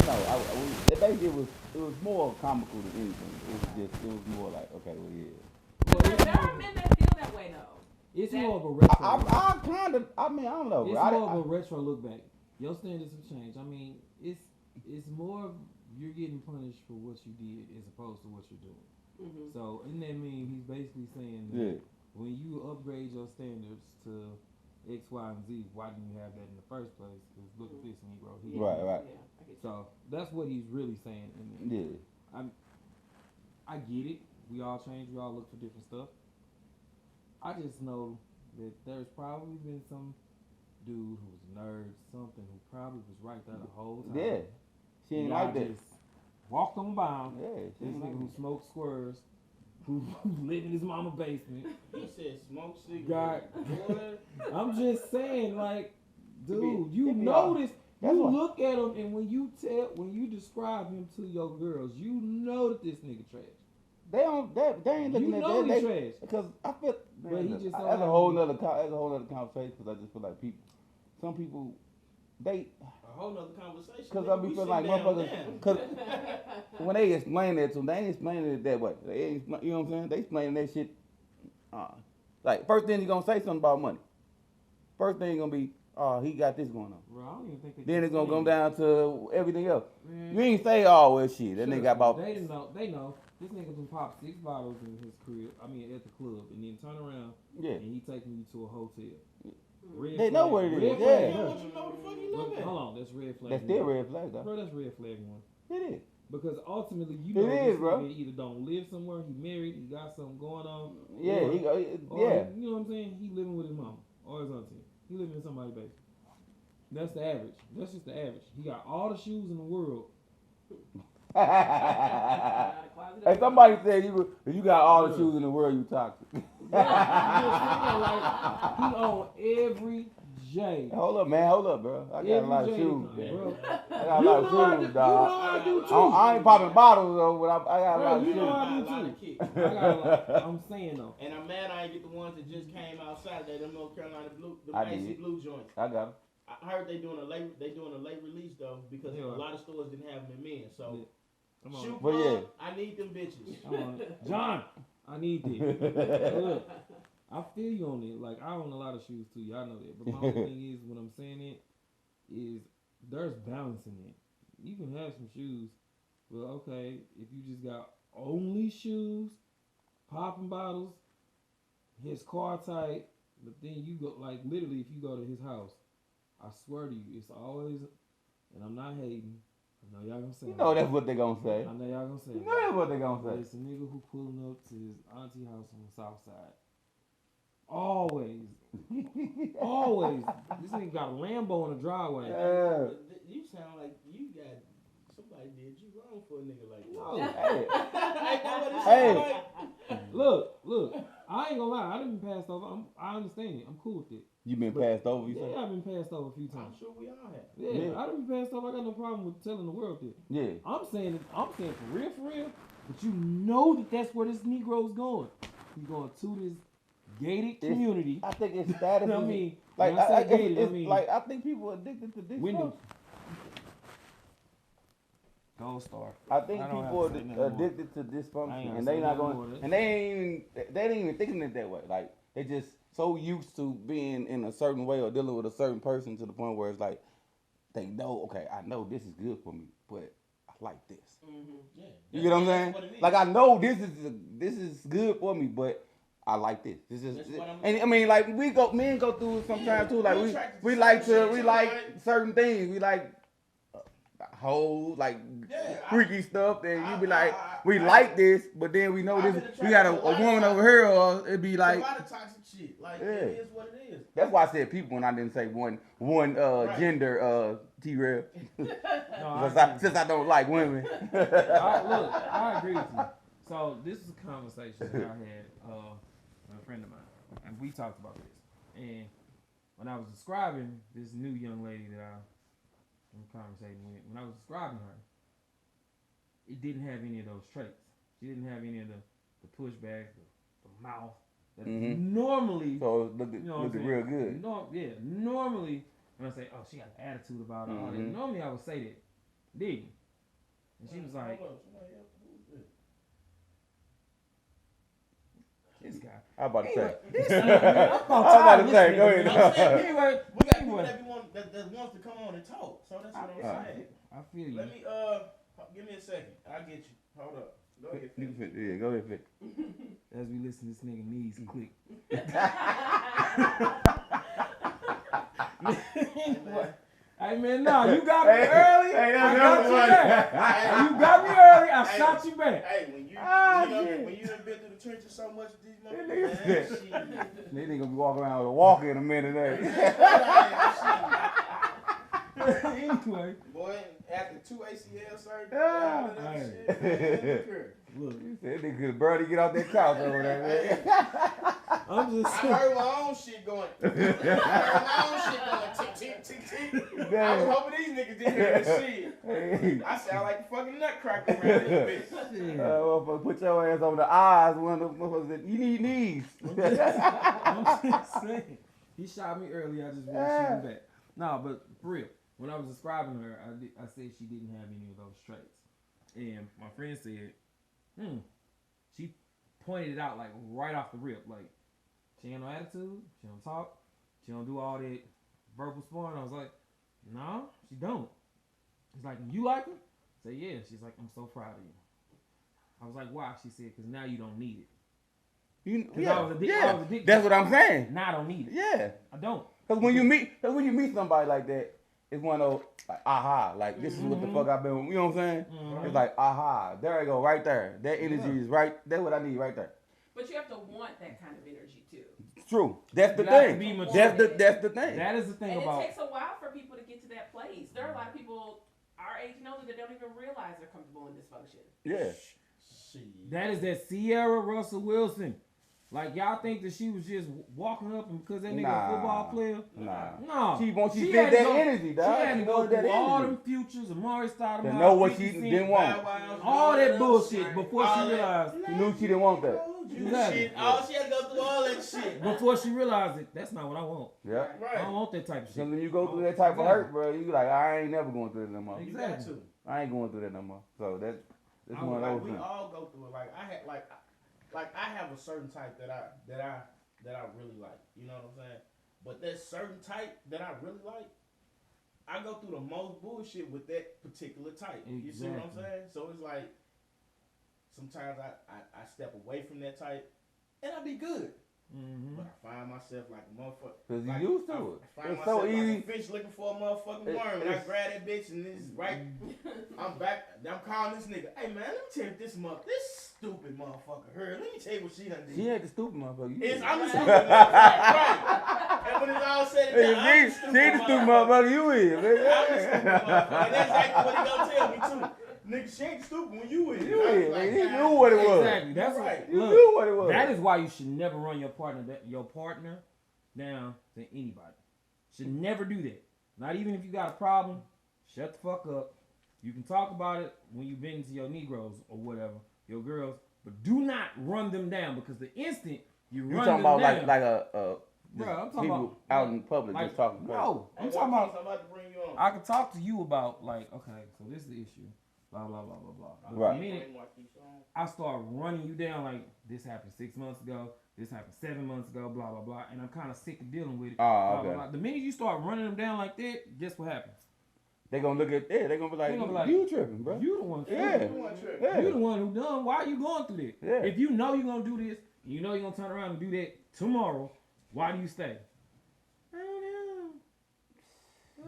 No, it was more comical than anything. It was more like, okay, well, yeah. There are men that feel that way though. It's That- more of a retro. I look. kind of, I mean, I don't know. It's I, more of a retro look back. Your standards have changed. I mean, it's more of you're getting punished for what you did as opposed to what you're doing. Mm-hmm. So in that meme, he's basically saying that yeah, when you upgrade your standards to X, Y, and Z, why didn't you have that in the first place? Because look at this Negro here. Right, right. Yeah, I get you. So that's what he's really saying. And yeah. I get it. We all change. We all look for different stuff. I just know that there's probably been some dude who was a nerd, something who probably was right there the whole time. Yeah. She ain't Y'all like that. just walked on by him. Yeah, she This ain't nigga like who that. smoked squares, who lived in his mama basement. He said smoke God. cigarettes. Boy. I'm just saying, like, dude, It you be all- notice, that's you what- look at him, and when you describe him to your girls, you know that this nigga trash. They ain't looking You at know that. he trash. Because I feel, But man, he look, just so that's a happy- whole nother conversation. Because I just feel like some people, they, A whole nother conversation. because nigga. I be We feeling like sitting down motherfuckers, now. because when they explain that to them, they ain't explaining it that way. They ain't, you know what I'm saying? They explaining that shit. Like first thing you gonna say something about money. First thing gonna be, he got this going on. Bro, I don't even think Then it's gonna come down to everything else. Man, You ain't say, oh well, shit. That shut nigga got up. about. They know. This nigga can pop 6 bottles in his crib. I mean, at the club, and then turn around Yeah. and he take me to a hotel. Red They know flag. what it is, Red yeah. flag, You know bro. what you know the fuck you Look, live at. hold on, that's red flag. That's still one. red flag though. Bro, that's red flag one. It is. Because ultimately, you It know, is, this bro. nigga either don't live somewhere, he married, he got something going on. Yeah, or, he go. or Yeah. you know what I'm saying? He living with his mama or his auntie. He living in somebody's basement. That's the average. That's just the average. He got all the shoes in the world. Hey, somebody said you got all the shoes in the world, you toxic. Like, he on every J. Hold up, man. Hold up, bro. I got a lot of shoes, man. bro. I got a lot of shoes, You dog. know I do too. I ain't popping bottles though, but I got a Bro, lot of you know shoes. I I do got a lot too. of kicks. I got a lot. I'm saying though. And I'm mad I ain't get the ones that just came out Saturday. Them North Carolina blue, the I Macy did. blue joints. I got them. I heard they doing a late release though because Yeah. a lot of stores didn't have them in men. So Yeah. Come on. shoe But yeah. plug, I need them bitches. Come on. John, I need this. Look, I feel you on it. Like, I own a lot of shoes too. Y'all know that. But my whole thing is, when I'm saying it, is there's balance in it. You can have some shoes. Well, okay, if you just got only shoes, popping bottles, his car tight, but then you go, like, literally, if you go to his house, I swear to you, it's always, and I'm not hating. I know y'all gonna say You know that's what they gonna say. I know y'all gonna say You know that's what they gonna but say. it's a nigga who pulling up to his auntie house on the south side. Always. Always. This nigga got a Lambo in the driveway. Yeah. You sound like you got somebody did you wrong for a nigga like that. No. Hey, Ain't that what it Hey. sound like? Look, I ain't gonna lie. I done been passed over. I understand it. I'm cool with it. You been passed over, you Yeah, say? I've been passed over a few I'm times. sure we all have. Yeah, Yeah. I done been passed over. I got no problem with telling the world that. Yeah. I'm saying for real. But you know that that's where this Negro's going. He's going to this gated community. I think it's status. I mean, like when I say gated, I it's mean like I think people are addicted to this. windows. Gold star. I think I don't people have to say nothing are more. addicted to I ain't dysfunction, gotta and say they not nothing more. going, and they ain't even thinking it that way. Like they just so used to being in a certain way or dealing with a certain person to the point where it's like they know, okay, I know this is good for me, but I like this. Yeah. You get what I'm That's saying? what it is. Like I know this is good for me, but I like this. This is, That's what I'm and I mean, like men go through it sometimes too. Like we we attracted we to like certain to we shit, like right? certain things. We like hoes, like Yeah, freaky stuff. Then you be I- like, I- we I- like this, but then we know I've this. been We got attracted a to a lot of woman times. over here, or it'd be It's like. a lot of toxic shit. Like Yeah. it is what it is. That's why I said people when I didn't say one Right. gender T-Rail. No, Since I don't like women. Look, I agree with you. So this is a conversation that I had with a friend of mine, and we talked about this. And when I was describing this new young lady that I'm conversating with, when I was describing her, it didn't have any of those traits. She didn't have any of the pushbacks, the mouth that normally. So it looked You know what I'm looking saying? real good. Normally when I say, "Oh, she got an attitude about it," all that, normally I would say that, didn't. And she was like, Hold up, somebody else, who's this? "This guy." I was about to say. I'm about to say, go ahead. Anyway, We got people anyway. that wants to come on and talk. So that's what I'm Yeah. saying. I feel you. Let me give me a second. I'll get you. Hold up. Go ahead. Yeah, go ahead, Vic. As we listen to this nigga knees click. Hey man, no, you got me early. Hey, I that's got you one. back. You got me early. I Hey. shot you back. Hey, when you shit. when you done been through the trenches so much with these nigga motherfuckers, said- man, shit. They ain't gonna be walking around with a walker in a minute. Anyway, Boy, after 2 ACL surgeries, Yeah. all of that Hey. shit, man, look, That nigga could barely get off that couch over there, man. I'm just I saying. heard my own shit going. I heard my own shit going. Tick, tick, tick, tick. I was hoping these niggas didn't hear this shit. Hey. I sound like a fucking nutcracker around this bitch. Shit. Motherfucker, put your ass on the eyes. One of the motherfuckers said, you need knees. I'm just saying. He shot me early. I just want to shoot him back. No, but for real, when I was describing her, I said she didn't have any of those traits. And my friend said, she pointed it out like right off the rip. Like, she ain't no attitude. She don't talk. She don't do all that verbal sparring. I was like, no, she don't. He's like, you like her? I said, yeah. She's like, I'm so proud of you. I was like, why? She said, because now you don't need it. I was addicted. That's what I'm saying. Now I don't need it. Yeah, I don't. because when you meet somebody like that, it's one of those like aha, like this is what the fuck I've been. You know what I'm saying? It's like aha, there I go, right there. That energy is right. That's what I need right there. But you have to want that kind of energy too. It's true. That's the You have to thing. be mature. That's the thing. That is the thing And about. it takes a while for people to get to that place. There are a lot of people our age and older that don't even realize they're comfortable in dysfunction. Yeah. That is that Sierra Russell Wilson. Like y'all think that she was just walking up and because that nigga Nah. a football player? Nah. No. She had fed to that go- energy, dog. She had to She go wanted that through all energy. them futures, Amari Stoudemire, To know what 50 she Cent, didn't want. all that bullshit before she realized. She knew she didn't want that. Exactly. Shit, all she had to go through all that shit. Before she realized it, that's not what I want. Yeah. I Right. don't want that type of So shit. when you go through that type of hurt, bro, you like, I ain't never going through that no more. You got Exactly. to. I ain't going through that no more. So that's I one of Like those we things. all go through it. Like I had like I have a certain type that I really like. You know what I'm saying? But that certain type that I really like, I go through the most bullshit with that particular type. You see what I'm Exactly. saying? So it's like sometimes I step away from that type and I be good. Mm-hmm. But I find myself like a motherfucker. Because you Like, used to I it. find It's myself so easy. like a fish looking for a motherfucking worm, and I it's- grab that bitch and it's right. I'm back. I'm calling this nigga. Hey man, let me tell you this stupid motherfucker. Her. Let me tell you what she done did. She ain't the stupid motherfucker. You It's, is. I'm the stupid motherfucker, right? And when it's all said and done, I'm the She ain't the stupid motherfucker. You is. I'm the stupid motherfucker. And that's exactly what he gonna tell me too. Nigga, she ain't stupid when you in. You I was in, like, nigga. He God knew what it damn. was. Exactly. That's Right. You Look, knew what it was. that is why you should never run your partner down to anybody. Should never do that. Not even if you got a problem. Shut the fuck up. You can talk about it when you've been to your Negroes or whatever, your girls, but do not run them down because the instant you You run talking them about down, like a Bro, I'm talking people about out in public like, just talking crazy. no, I'm Hey, talking Marquise, about. I'm about to bring you on. I can talk to you about like, okay, so this is the issue, blah blah blah blah blah. But Right. the minute Bring Marquise on. I start running you down like this happened 6 months ago, this happened 7 months ago, blah blah blah, and I'm kind of sick of dealing with it. Oh, blah, okay. blah, blah. The minute you start running them down like that, guess what happens? They gonna look at that. They gonna be like, They gonna be like, you tripping, bro. You the one. Yeah. You want trip. Yeah. You the one who done. Why are you going through that? Yeah. If you know you're gonna do this, you know you're gonna turn around and do that tomorrow. Why do you stay? I don't know.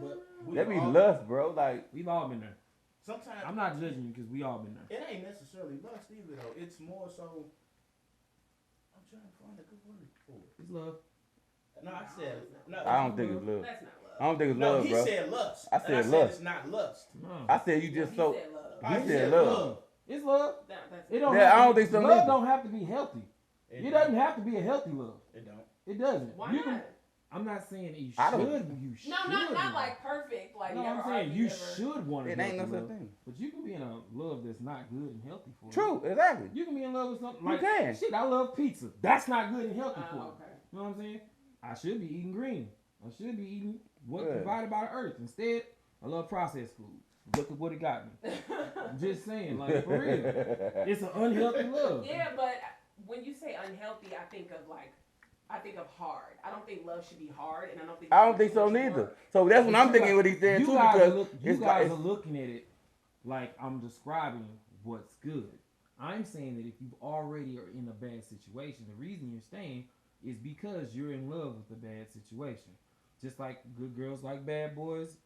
But we That be all- lust, bro. Like, We've all been there. Sometimes I'm not judging you because we all been there. it ain't necessarily lust either though. It's more so. I'm trying to find a good word for it. It's love. No, I said no. I don't think it's love. That's not love. I don't think it's No, love, he bro. said lust. I And said said lust. it's not lust. No. I said you just He so. said love. He I said love. It's love. That's It don't. Yeah, have I to don't be- think so Love neither. don't have to be healthy. It doesn't have to be a healthy love. It don't. It doesn't. Why You not? can- I'm not saying that you I don't- should. You should. No, not love. like perfect. Like No, never I'm saying argue, you never- should want to. It ain't no such thing. But you can be in a love that's not good and healthy for you. True, exactly. You can be in love with something You like can. shit. I love pizza. That's not good and healthy for you. Oh, okay. You know what I'm saying? I should be eating green. I should be eating what's Yeah. provided by the earth. Instead, I love processed food. Look at what it got me. I'm just saying, like for real, it's an unhealthy love. Yeah, but when you say unhealthy, I think of hard. I don't think love should be hard, and I don't think. I don't think so neither. So that's what I'm thinking what he's saying You too, guys, because you it's guys like, are looking at it like I'm describing what's good. I'm saying that if you already are in a bad situation, the reason you're staying is because you're in love with the bad situation. Just like good girls like bad boys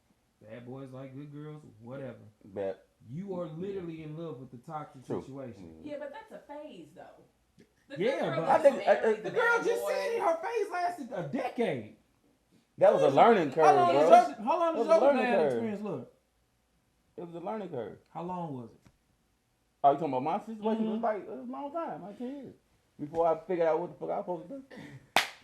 like good girls, whatever. but You are literally in love with the toxic True. situation. Yeah, but that's a phase, though. The Yeah, good girl but I doesn't think- marry The the girl bad just boy. said it, her face lasted a decade. that was a learning curve, How long bro. does how long It does was a your learning bad curve. experience look? It was a learning curve. How long was it? Oh, you talking about my situation? Mhm. It was a long time, like 10 years. Before I figured out what the fuck I was supposed to do.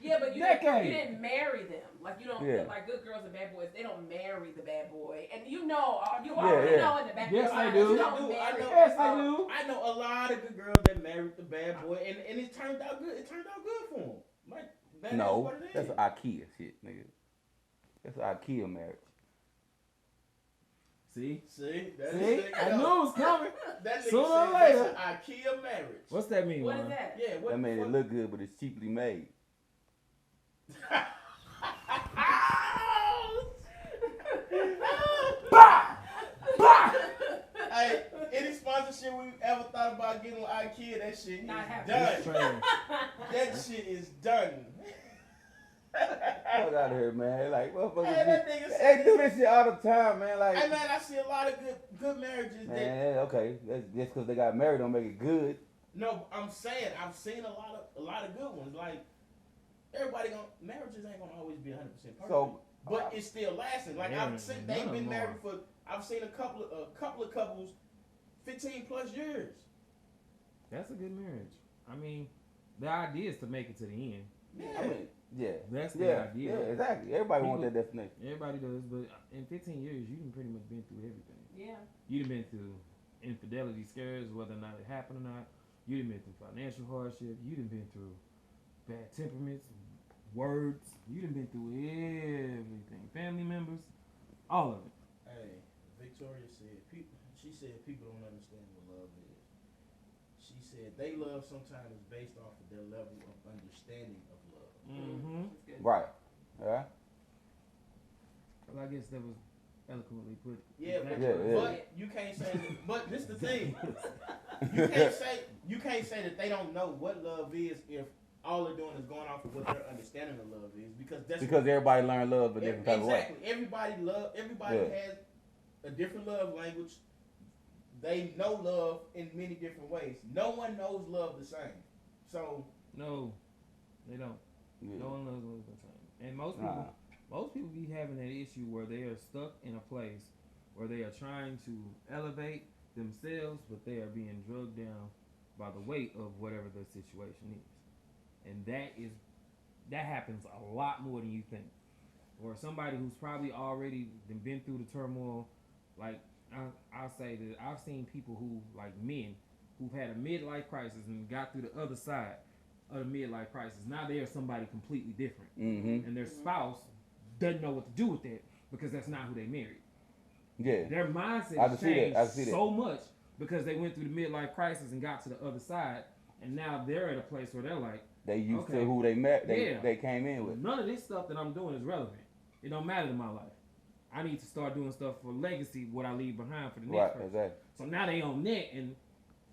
Yeah, but you Decade. didn't marry them. Like you don't Yeah. like good girls and bad boys. They don't marry the bad boy, and you know you Yeah, already yeah. know in the back Yes, of your they mind do. you I don't do. I marry. know. Yes, I do. I know a lot of good girls that married the bad boy, and it turned out good. It turned out good for them. Like that is No, what it that's is. IKEA shit, nigga. That's IKEA marriage. See? See, that See? is I knew it was coming. That nigga Sooner or said later. that's an IKEA marriage. What's that mean, What Juan? is that? Yeah, what That made what- it look good, but it's cheaply made. Hey, any sponsorship we ever thought about getting with IKEA, that shit is Not happening. It's done. trash. That shit is done. Fuck out of here, man. Like, motherfuckers. Hey, that be- nigga they said- do this shit all the time, man. Like, Hey man, I see a lot of good marriages that. man, okay. That's just because they got married don't make it good. No, I'm saying I've seen a lot of good ones. Like everybody marriages ain't gonna always be 100% perfect. So, but it's still lasting. Like Yeah, I've seen none they've of been them married are. for. I've seen a couple of couples, 15 plus years. That's a good marriage. I mean, the idea is to make it to the end. Yeah. I mean, yeah. That's the Yeah, idea. yeah, exactly. Everybody wants People- that destination. Everybody does, but in 15 years, you done pretty much been through everything. Yeah. You done been through infidelity scares, whether or not it happened or not. You done been through financial hardship. You done been through bad temperaments, words. You done been through everything. Family members, all of it. Hey, Victoria said she said people don't understand what love is. She said they love sometimes is based off of their level of understanding of love. Mm-hmm. That's good. Right. Alright? Well, I guess that was eloquently put. Yeah, but, Exactly. Yeah, yeah. but you can't say. But this the thing. You can't say that they don't know what love is if all they're doing is going off of what their understanding of love is because Everybody learn love a different type of way. exactly everybody Yeah. has a different love language. They know love in many different ways. No one knows love the same. So No, they don't. Yeah. No one knows what's the same. And most Nah. people be having that issue where they are stuck in a place where they are trying to elevate themselves, but they are being drugged down by the weight of whatever the situation is. And that happens a lot more than you think. Or somebody who's probably already been through the turmoil, like I'll say that I've seen people who, like men, who've had a midlife crisis and got through the other side of the midlife crisis. Now they're somebody completely different. Mm-hmm. And their spouse doesn't know what to do with that because that's not who they married. Yeah. Their mindset I has can see that. I changed can see that. so much because they went through the midlife crisis and got to the other side, and now they're at a place where they're like, They used Okay. to who they met. Yeah. They came in with. none of this stuff that I'm doing is relevant. It don't matter to my life. I need to start doing stuff for legacy, what I leave behind for the next Right. person. Exactly. So now they on net, and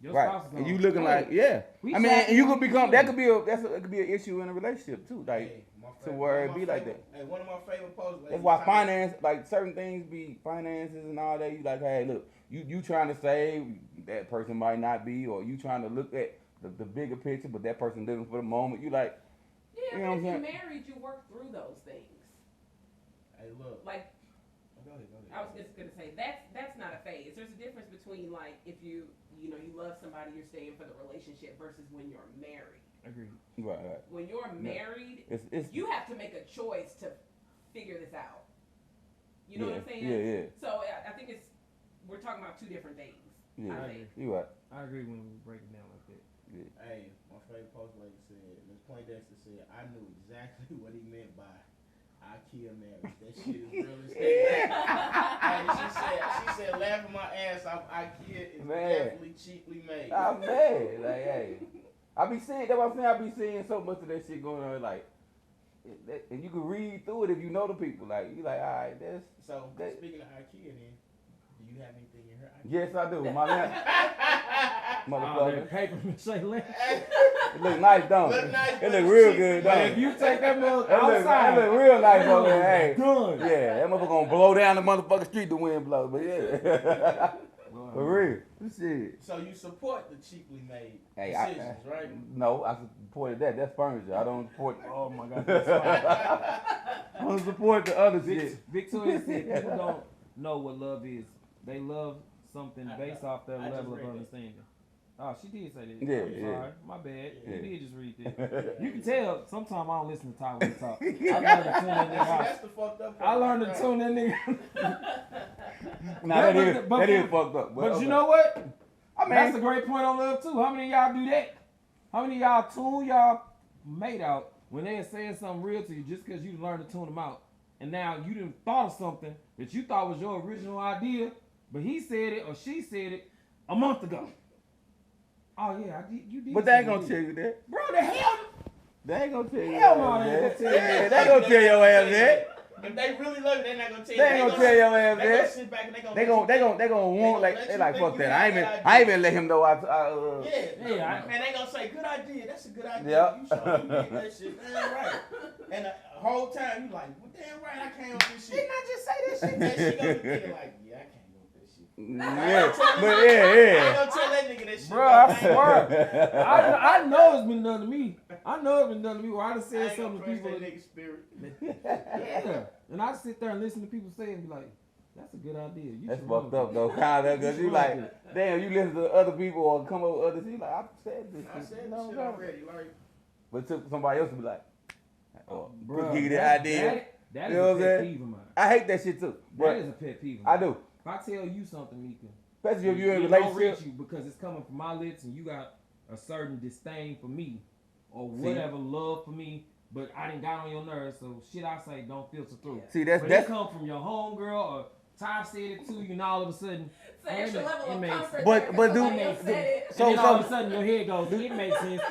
your Right. spouse is And on, you looking "Hey, like, yeah. we I mean, shot and you you. could become. That could be it could be an issue in a relationship too. Like Hey, my to favorite- where one it of be my like favorite- Hey, one of my favorite posts. that's why finance, like certain things, be finances and all that. You like, hey, look, you trying to save, that person might not be, or you trying to look at the bigger picture, but that person living for the moment. You like, Yeah, You know but what if I'm you're saying? married, you work through those things. Hey, look. Like Go ahead. I was just gonna say that's not a phase. There's a difference between like if you love somebody, you're staying for the relationship versus when you're married. Agreed. right. When you're married, It's you have to make a choice to figure this out. You know what I'm saying? Yeah. So I think we're talking about two different things. Yeah. I think. You right. I agree when we break it down like that. Hey, my favorite post lady said, Ms. Poindexter said, I knew exactly what he meant by IKEA marriage. That shit is real as hell. Hey, she said, laughing my ass off, IKEA is Man. definitely cheaply made. I'm mad. Like, hey, I be seeing. That's what I'm saying. I be seeing so much of that shit going on. Like, and you can read through it if you know the people. Like, you like, all right, that's. So, That- speaking of IKEA then, do you have anything in her IKEA? Yes, I do. My man, Oh, motherfucker. that paper mache lamp. It look nice, don't Look it? nice, It but look it's real cheap. good, But don't if it? you take that motherfucker That outside, look real nice that over there. motherfucker Hey, done. yeah, that motherfucker gonna blow down the motherfucking street. The wind blow, but yeah, for real. Shit. So you support the cheaply made Hey, decisions, right? No, I supported that. That's furniture. I don't support. Oh my God. That's fine. I don't support the other shit. Victoria said people don't know what love is. They love something based off their I just level of read that. understanding. Oh, she did say that. Yeah, I'm yeah. sorry. My bad. Yeah. You did just read that. You can tell sometimes I don't listen to talk when we talk. I learned to tune that See, nigga out. that's the fucked up part. I learned to right tune that nigga. Nah, Yeah, that but is fucked up. But okay. you know what? I That's a mean, great point on love too. How many of y'all do that? How many of y'all tune y'all mate out when they're saying something real to you just because you learned to tune them out? And now you done thought of something that you thought was your original idea, but he said it or she said it a month ago. Oh yeah, I did. You did. but they ain't say gonna you tell did. you that. Bro, the hell. They ain't gonna tell you Hell no, that. they ain't gonna tell you Yeah, that. they gonna tell your ass that. If they really love you, they're not gonna tell you. They ain't gonna tell your ass They gonna that. sit back and They let gonna you want let like you they like think fuck you that. have I ain't that even I ain't even let him know Yeah, Yeah, and they gonna say, good idea. That's a good idea. Yeah. You sure you did that shit. Damn right. And the whole time you like, well, damn right, I came up with this shit. Didn't I just say this shit? And she gonna be thinking like, yeah, I came up with this shit. Yeah, but I ain't yeah. gonna tell that nigga that shit. Bro, I ain't- swear. I know it's been done to me. I know it's been done to me where I done I said ain't gonna something to press people. that nigga spirit. Yeah. And I sit there and listen to people say it and be like, that's a good idea. You That's should fucked run up with though, kinda, cause You you should like, run with damn, you listen to other people or come up with other shit. You like, I said this I shit. said No, this shit no. already. Like, But it took somebody else to be like, oh, Bruh, give you the that- idea. That You is know a what I'm pet saying? peeve of mine. I hate that shit too. That But is a pet peeve of I mine. do. If I tell you something, Mika, Especially if you're in a it don't relationship. reach you because it's coming from my lips and you got a certain disdain for me or whatever love for me, but I didn't got on your nerves, so shit I say don't filter through. See, that's But it come from your homegirl or Ty said it to you, and all of a sudden, It's an extra it level of makes comfort. sense. But- but do- somebody else said it. So, So- and then all of a so- sudden your head goes, it makes sense.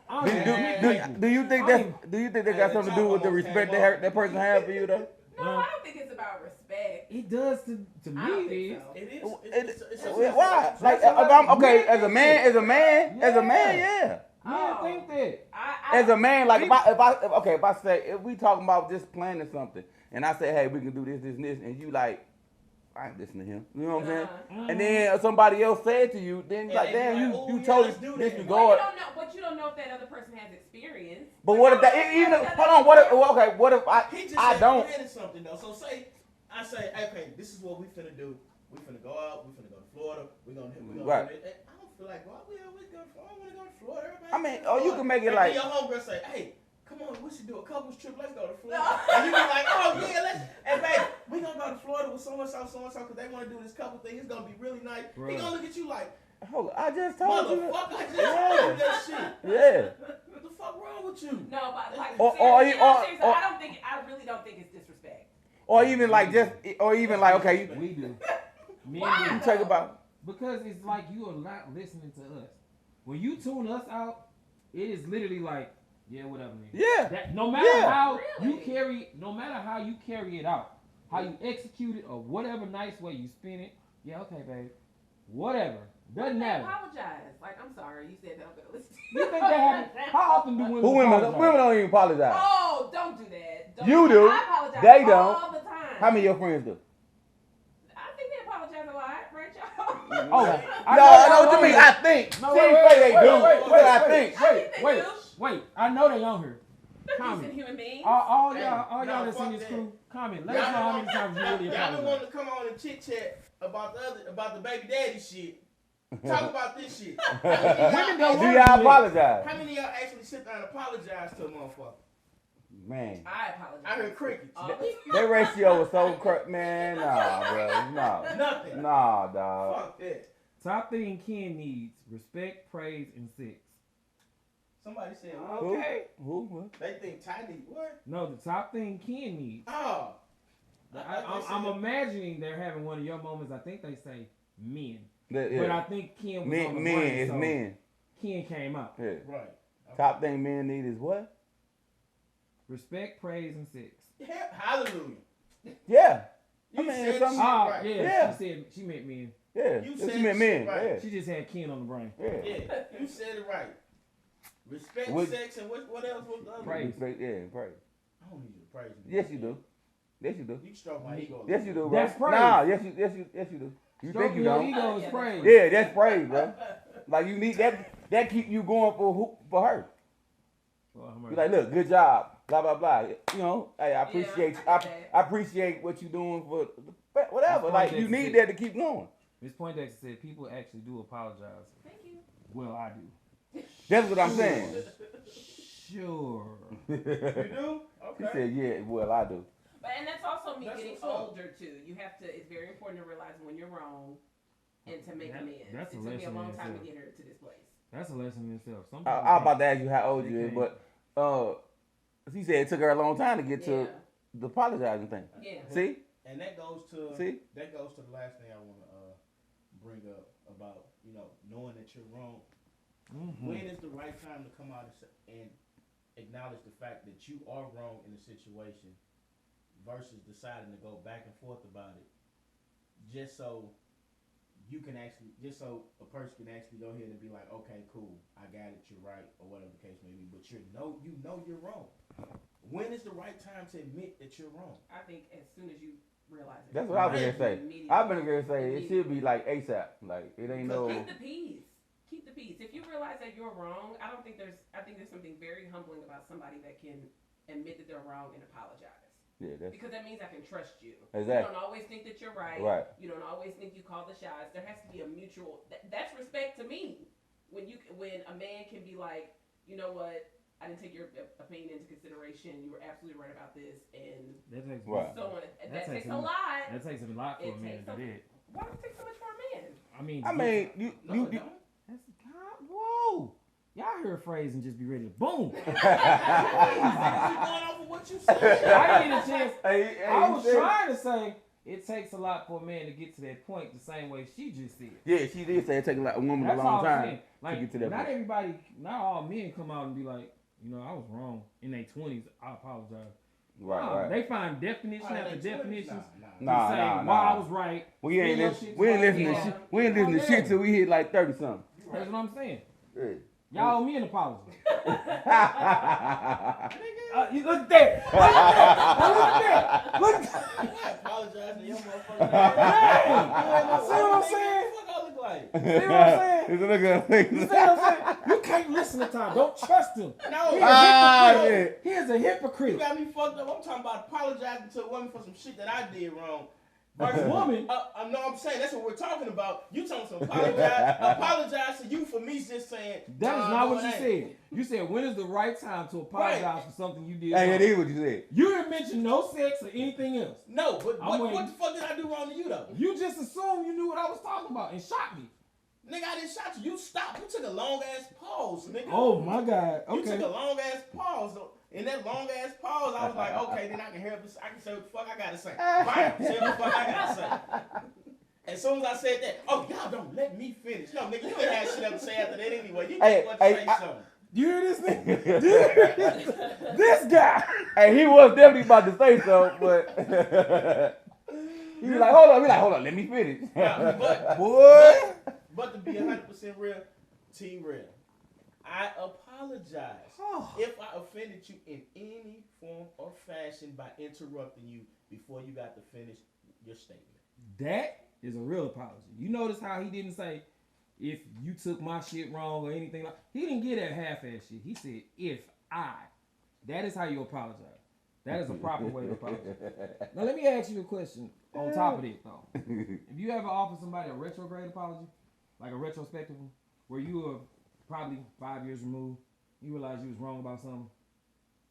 I Do, don't even do, think do you think I that do you think that Hey, got the something to do top with the almost respect came that off. that person have for you though? No, I don't think it's about respect. it does to me. I don't It is. think so. it is. It's Why? Like, That's if I'm what okay I- as a man, yeah. Yeah, Oh. think that. As a man, like if I say if we talking about just planning something, and I say, hey, we can do this, this, and this, and you like, I ain't listen to him. You know what I'm saying? Uh-huh. And then somebody else said to you, then you Yeah, like, they be damn, like, you "Ooh, yeah, totally let's do that." Well, disregard. but you don't know if that other person has experience. But Like, what if I that don't even know if, if hold that on, what if other okay, what if He just I said don't planning something though. So say I say, okay, this is what we finna do. We finna go out. We finna go to Florida. We gonna Right. do this. I don't feel like we always go. I don't wanna go to Florida. Everybody I mean, go to or you Florida. can make it And like. then your homegirl say, "Hey, come on, we should do a couples trip. Let's go to Florida." And you be like, "Oh yeah, let's." And baby, we gonna go to Florida with so and so, because they wanna do this couple thing. It's gonna be really nice. He Right. gonna look at you like, Hold on, I just told you. "Motherfucker, I just told you that shit. Yeah. What the fuck wrong with you?" No, but like, Or- seriously, or- seriously, or- I really don't think it's disrespect. Or even like just, or even like, okay, you, We do. Me Why? and you you. talk about. Because it's like you are not listening to us. When you tune us out, it is literally like, yeah, whatever, nigga. Yeah. That, no matter Yeah. how Really? you carry, no matter how you carry it out, how you execute it, or whatever nice way you spin it, yeah, okay, babe, whatever, doesn't They matter. apologize. Like, I'm sorry, you said that. I'm gonna listen. You think that happens? How often do women? Who women? apologize? Women don't even apologize. Oh, don't do that. Don't You do do. I apologize They don't. all the time. How many of your friends do? I think they apologize a lot, right, y'all? Oh, No, I know what you mean. I think. No, She wait, ain't say they wait, do. wait, But wait, I wait, think. Wait, They wait, do. wait. I know they on here. They're Comment. decent human beings. All Hey, y'all nah, that's in fuck this that. crew, comment. Let us know how many times you really Y'all been apologize. wanting to come on and chit chat about the baby daddy shit. Talk about this shit. Women don't Do want y'all to apologize? How many of y'all actually sit down and apologize to a motherfucker? Man. I apologize. I heard crickets. All the time. That ratio was so man, nah, bro. Nah. Nothing. Nah, dog. Fuck that. Top thing Ken needs: respect, praise, and sex. Somebody said, Who? Okay. Who? they think Tiny, what? No, the top thing Ken needs. Oh. I'm imagining they're having one of your moments. I think they say men, Yeah. but I think Ken was on the Men, brain, it's so men. Ken came out. Yeah. Right. Top thing men need is what? Respect, praise, and sex. Yeah, hallelujah. Yeah. You I mean, said some- shit Ah, right. yeah, Yeah. She said she meant men. Yeah. You This said meant shit men. right. She just had Ken on the brain. Yeah. Yeah, you said it right. Respect, What- sex, and what else was the other? Praise. Yeah, praise. I don't need you to praise me. Yes, you do. Yes, you do. You can stroke my ego. Yes, you do, bro. That's praise. Nah, yes, you do. You Stroking think you your don't? ego is Yeah, praise. Yeah, that's praise, bro. Like you need that. That keep you going for her. Well, I'm Be like, look, good job. Blah blah blah. You know, hey, I appreciate. I get I that. appreciate what you doing for whatever. That's Like fine, you that's need it. that to keep going. Miss Poindexter said people actually do apologize. Thank you. Well, I do. That's what I'm saying. Sure. You do? He Okay. said, yeah. Well, I do. But and that's also me That's getting what's up. older too. You have to. It's very important to realize when you're wrong, and to make That- amends. that's It a took me a lesson long in time to itself. get her to this place. That's a lesson in itself. Some I people was about can't. to ask you how old you is, but he said it took her a long time to get Yeah. to the apologizing thing. Yeah. See? And that goes to See? that goes to the last thing I want to bring up about knowing that you're wrong. Mhm. When is the right time to come out and acknowledge the fact that you are wrong in the situation versus deciding to go back and forth about it, just so a person can actually go ahead and be like, okay, cool, I got it, you're right, or whatever the case may be. But you know you're wrong. When is the right time to admit that you're wrong? I think as soon as you realize it. That's what I was gonna say. Immediately. I've been gonna say it should be like ASAP. Like it ain't no. Keep the peace. Keep the peace. If you realize that you're wrong, I think there's something very humbling about somebody that can admit that they're wrong and apologize. Yeah, that's Because that means I can trust you. Exactly. You don't always think that you're right. Right. You don't always think you call the shots. There has to be a mutual. That's respect to me. When a man can be like, you know what, I didn't take your opinion into consideration. You were absolutely right about this, and That takes Right. so on. That takes takes a a lot. That takes a lot for It a man takes to a- do that. Why does it take so much for a man? I mean, I mean, you No, you. it don't. that's God. Whoa, y'all hear a phrase and just be ready to boom. Keep going off of what you said. I didn't get a chance. Hey, I you was said- trying to say it takes a lot for a man to get to that point, the same way she just said. Yeah, she did say it take a woman That's a all long I'm time saying. Like, get to that not point. everybody, not all men come out and be like, I was wrong in their 20s. I apologize. Right, Nah, right. They find definition All right, after they 20s? definitions. Nah, to say nah, why nah. I was right. We ain't Spin your listen. shit We ain't twice. listening to Yeah. shit. We ain't listening to Yeah. shit till we hit like 30 something. That's what I'm saying. Yeah. Y'all owe me an apology. Yeah. You look at that. Look at that. Look at that. I apologize to your motherfucking Hey, see what I'm saying? What I look like? See what I'm saying? It's a look You see what I'm saying? You can't listen to Tom. Don't trust him. No. He Ah, a hypocrite. yeah. He is a You hypocrite. got me fucked up. I'm talking about apologizing to a woman for some shit that I did wrong. Versus woman. No, I'm saying that's what we're talking about. You told us to apologize to you for me just saying. That is not what you ain't. said. You said when is the right time to apologize for something you did Hey, wrong. that is what you said. You didn't mention no sex or anything else. No, but I'm what waiting. the fuck did I do wrong to you though? You just assumed you knew what I was talking about and shot me. Nigga, I didn't shot you. You stopped. You took a long ass pause, nigga. Oh my God. You Okay. took a long ass pause. So in that long ass pause, I was like, okay, then I can hear this. I can say what the fuck I gotta say. Fine, say what the fuck I gotta say. As soon as I said that, oh y'all don't let me finish. No, nigga, you ain't had shit up to say after that anyway. You Hey, just want to say something. You hear this nigga? This guy. Hey, he was definitely about to say something, but he was like, hold on, let me finish. But Boy. But to be 100% real, T-Real, I apologize if I offended you in any form or fashion by interrupting you before you got to finish your statement. That is a real apology. You notice how he didn't say if you took my shit wrong or anything like. He didn't get that half-ass shit. He said if I. That is how you apologize. That is a proper way to apologize. Now let me ask you a question on top of it though. If you ever offer somebody a retrograde apology, like a retrospective one, where you were probably 5 years removed, you realize you was wrong about something,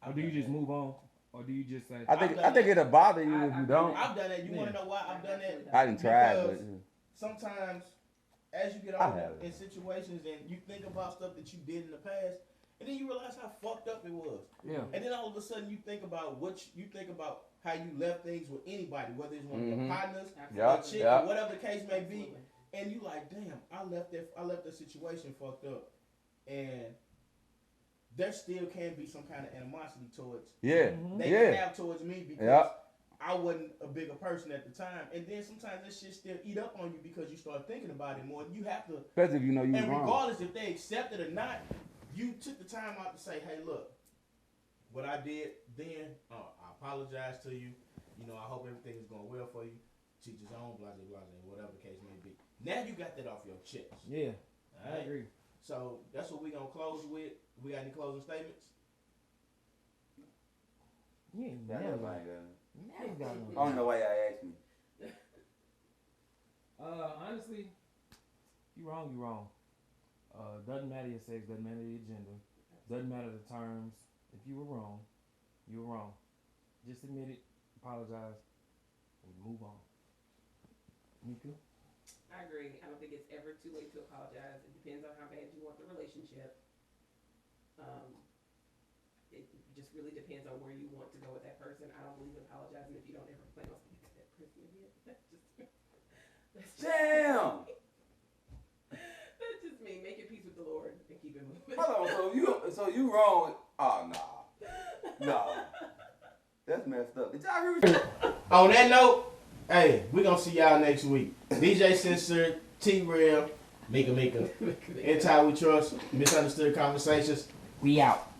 or do you just move on, or do you just say? I think it'll bother you if you don't. I've done that. You want to know why I've done that? I didn't try, but Because sometimes as you get I older have. in situations and you think about stuff that you did in the past, and then you realize how fucked up it was. Yeah. And then all of a sudden you think about how you left things with anybody, whether it's one of your partners, Yeah, a chick, yeah. or whatever the case may be. And you like, damn, I left the situation fucked up. And there still can be some kind of animosity towards yeah, they yeah. can have towards me because Yeah. I wasn't a bigger person at the time. And then sometimes that shit still eat up on you because you start thinking about it more. You have to, Especially if you know you was and wrong. regardless if they accept it or not, you took the time out to say, hey, look, what I did then, I apologize to you. You know, I hope everything is going well for you. Teach his own, blah, blah, blah, whatever the case may be. Now you got that off your chest. Yeah, All I right? agree. So that's what we're going to close with. We got any closing statements? Yeah, Yeah, never that's got fine, never got I one. don't know why y'all asked me. Honestly, you wrong. Doesn't matter your sex, doesn't matter your gender, doesn't matter the terms. If you were wrong, you were wrong. Just admit it, apologize, and move on. Mika? I agree. I don't think it's ever too late to apologize. It depends on how bad you want the relationship. It just really depends on where you want to go with that person. I don't believe in apologizing if you don't ever plan on speaking to that person again. That's just Damn. that's just me. Make your peace with the Lord and keep it moving. Hold on, so you wrong? Oh no. That's messed up. Did y'all hear? On that note, hey, we're going to see y'all next week. DJ Sincere, T-Real, Mika. Anti We Trust, Misunderstood Conversations. We out.